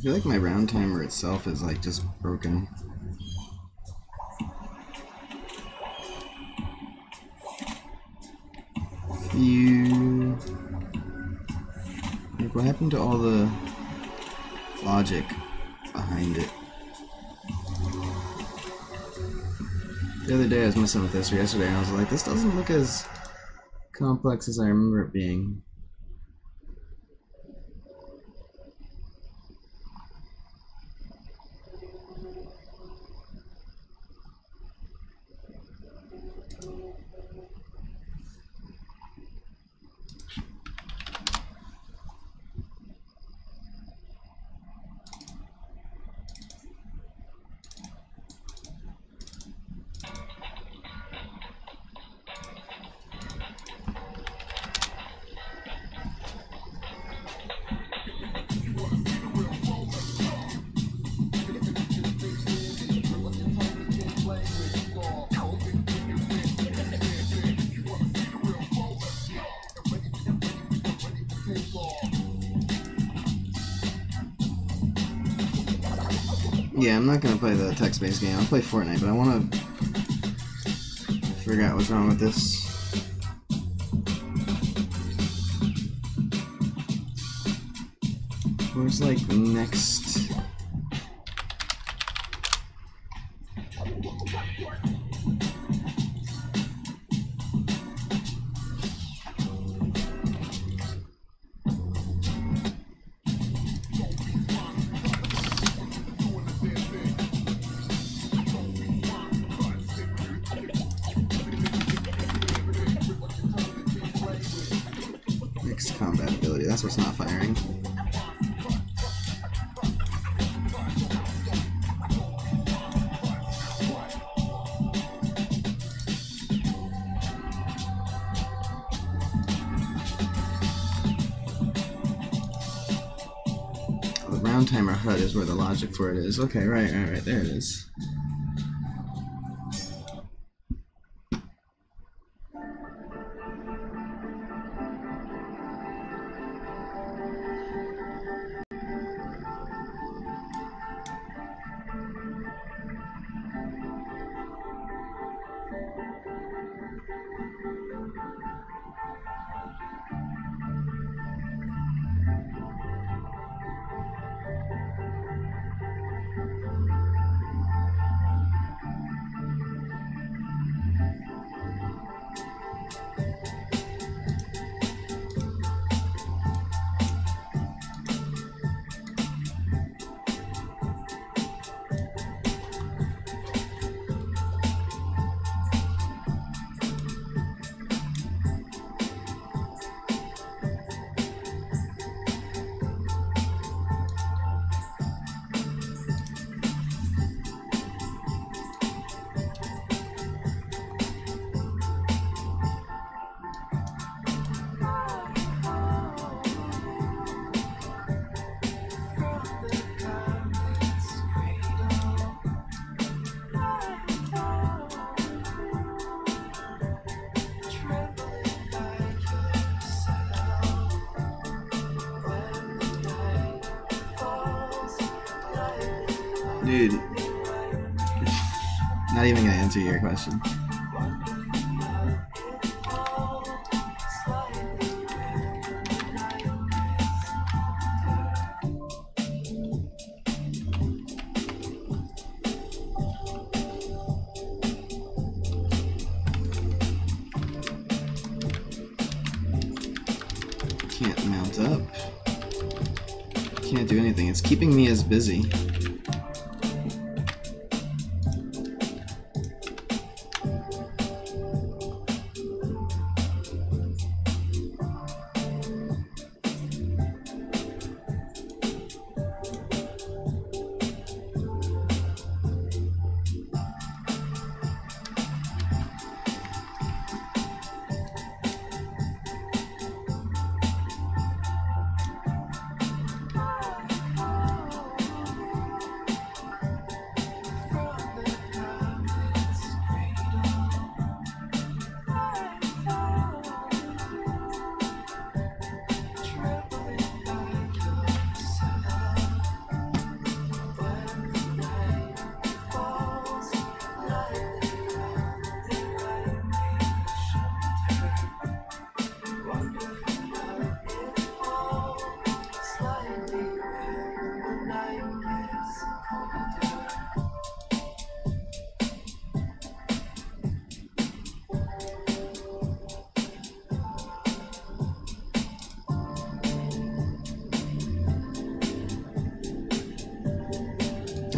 feel like my round timer itself is like just broken. Like, what happened to all the logic behind it? The other day I was messing with this, or yesterday, and I was like, this doesn't look as complex as I remember it being. Yeah, I'm not gonna play the text-based game. I'll play Fortnite, but I want to figure out what's wrong with this. Where's like next? Next combat ability. That's what's not firing. Round timer HUD is where the logic for it is. Okay, right, there it is. Dude, not even gonna answer your question. Can't mount up. Can't do anything. It's keeping me as busy.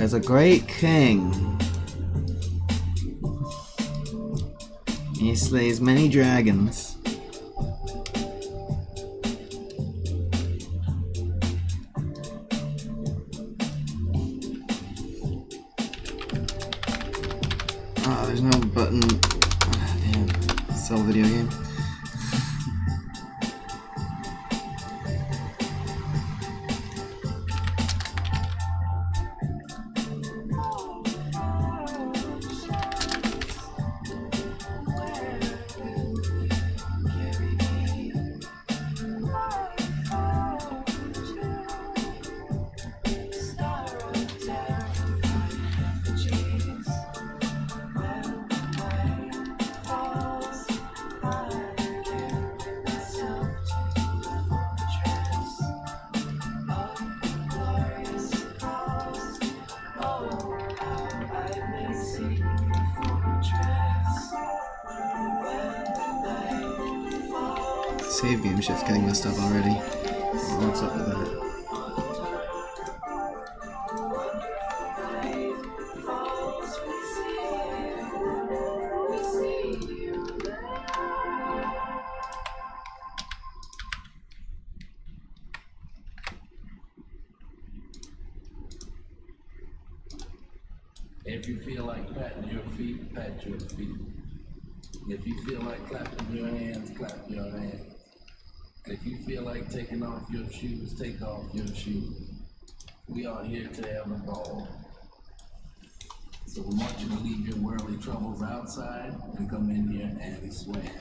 There's a great king. He slays many dragons. Oh, there's no button. Ah, damn. Sell video game. Save game shit's getting messed up already. What's up with that? If you feel like patting your feet, pat your feet. If you feel like clapping your hands, clap your hands. If you feel like taking off your shoes, take off your shoes. We are here to have a ball. So we want you to leave your worldly troubles outside and come in here and swag.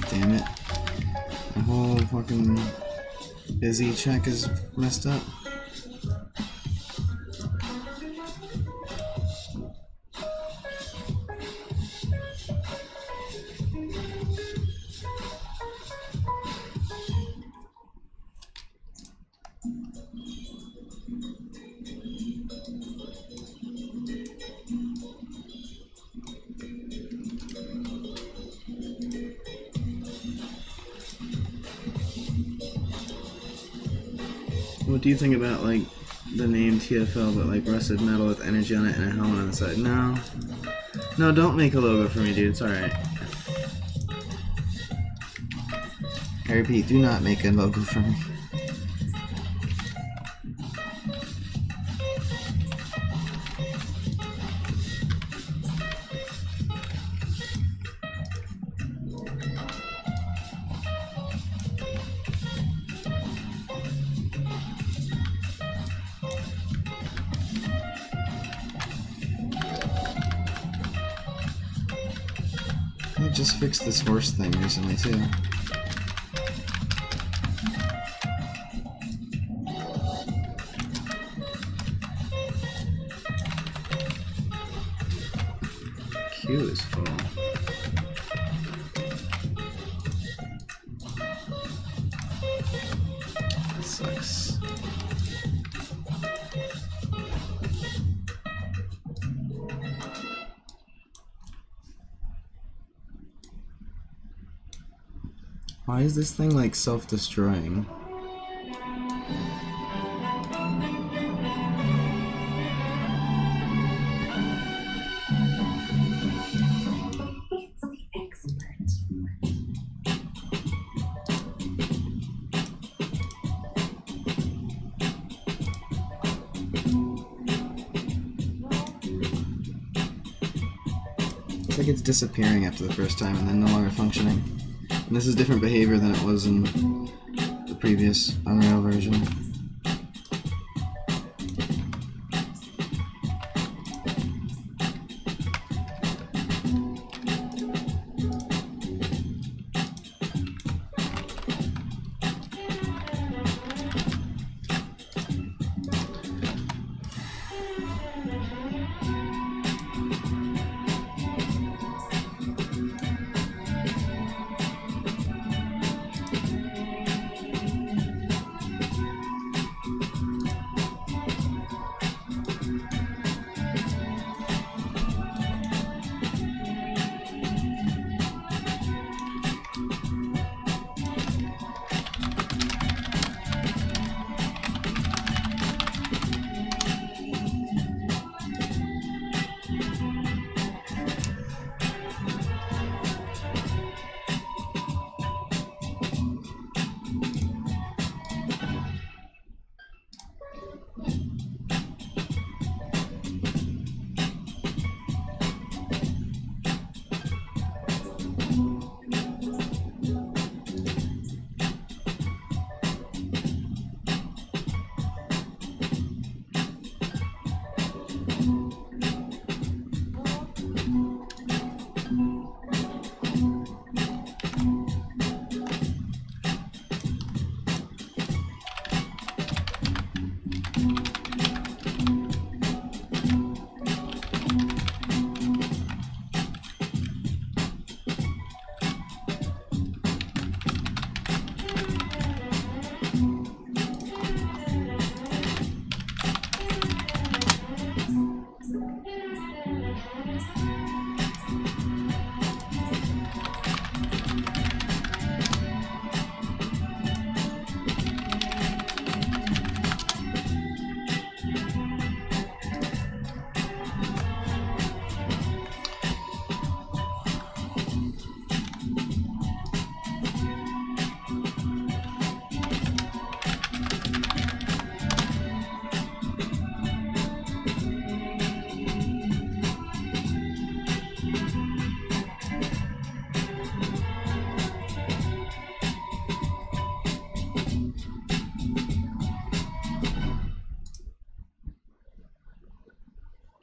Damn it. The whole fucking busy check is messed up. What do you think about, like, the name TFL, but, like, rusted metal with energy on it and a helmet on the side? No. No, don't make a logo for me, dude. It's alright. I repeat, do not make a logo for me. I just fixed this horse thing recently, too. Queue is full. That sucks. Why is this thing like self-destroying? It's like it's disappearing after the first time and then no longer functioning. And this is different behavior than it was in the previous Unreal version.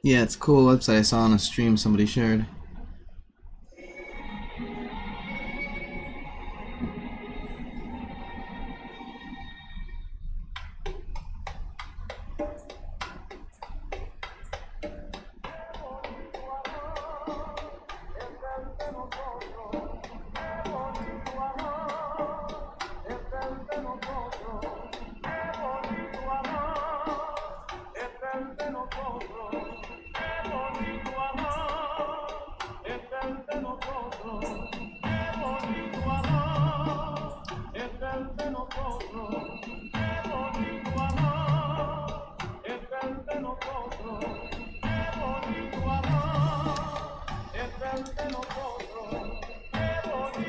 Yeah, it's a cool website I saw on a stream somebody shared.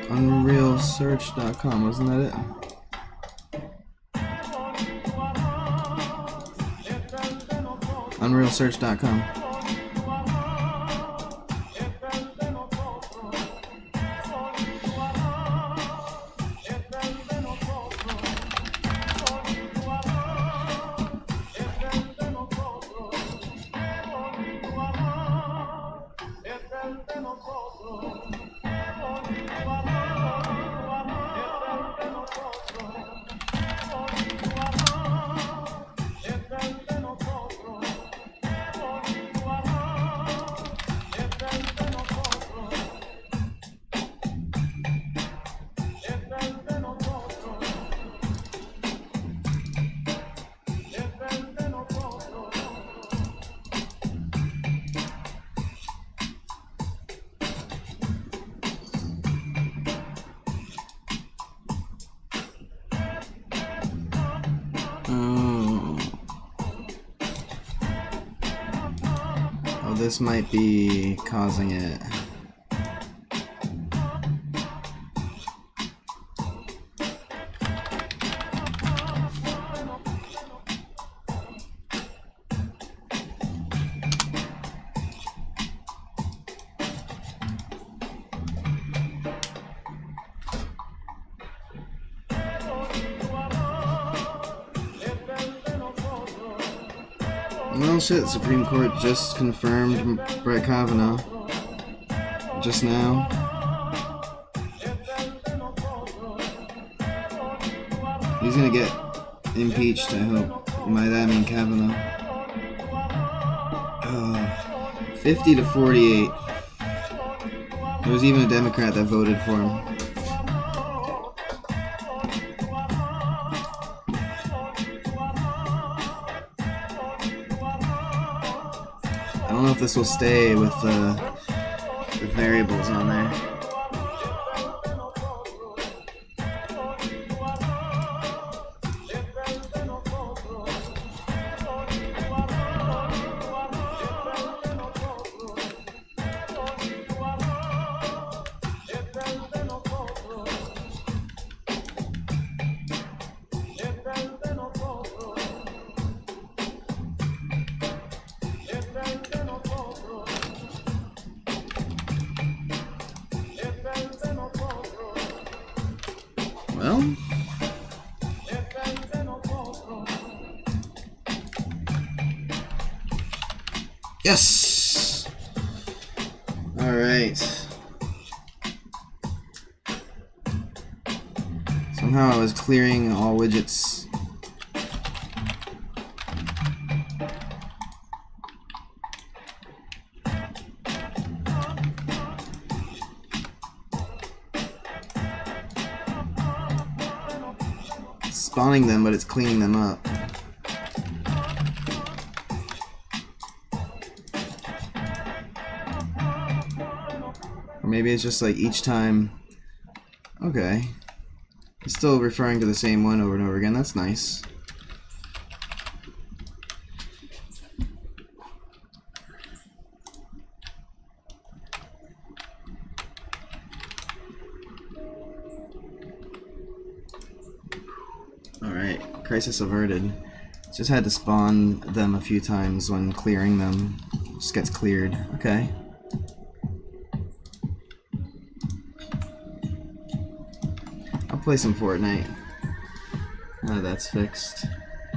Unrealsearch.com, wasn't that it? Unrealsearch.com. Oh, this might be causing it. Well, shit, Supreme Court just confirmed Brett Kavanaugh just now. He's gonna get impeached, I hope. By that I mean Kavanaugh. 50 to 48. There was even a Democrat that voted for him. I don't know if this will stay with the variables on there. Well, yes! Alright. Somehow I was clearing all widgets. Spawning them, but it's cleaning them up. Or maybe it's just like each time. Okay. It's still referring to the same one over and over again. That's nice. Alright, crisis averted. Just had to spawn them a few times when clearing them. Just gets cleared. Okay. I'll play some Fortnite. Now that that's fixed.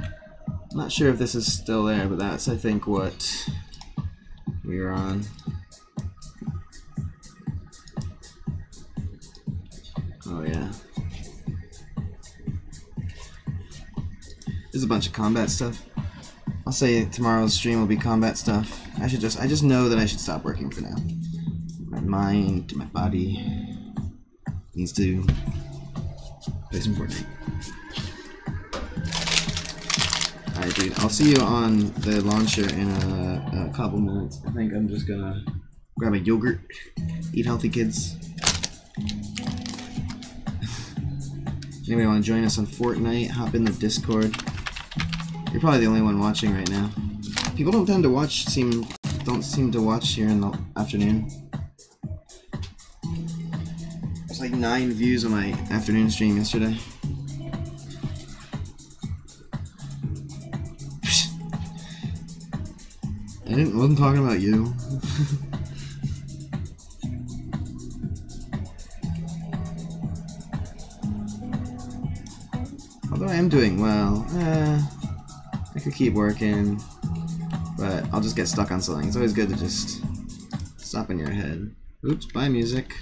I'm not sure if this is still there, but that's, I think, what we were on. Oh yeah. There's a bunch of combat stuff. I'll say tomorrow's stream will be combat stuff. I just know that I should stop working for now. My mind, my body needs to play some Fortnite. Alright dude, I'll see you on the launcher in a couple minutes. I think I'm just gonna grab a yogurt, eat healthy kids. Anybody want to join us on Fortnite? Hop in the Discord. You're probably the only one watching right now. People don't tend to watch, don't seem to watch here in the afternoon. There's like 9 views on my afternoon stream yesterday. Wasn't talking about you. Although I am doing well. I could keep working, but I'll just get stuck on something. It's always good to just stop in your head. Oops, bye music.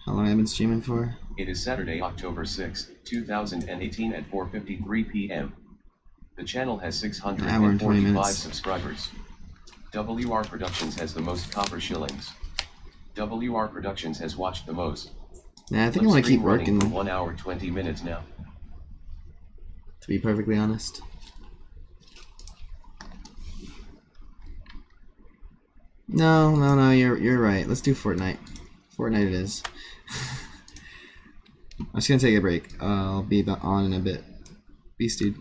How long have I been streaming for? It is Saturday, October 6, 2018 at 4:53 p.m. The channel has 645 subscribers. WR Productions has the most copper shillings. WR Productions has watched the most. Nah, I think I want to keep working. For 1 hour 20 minutes now. To be perfectly honest. No, you're right. Let's do Fortnite. Fortnite it is. I'm just gonna take a break. I'll be on in a bit. Peace, dude.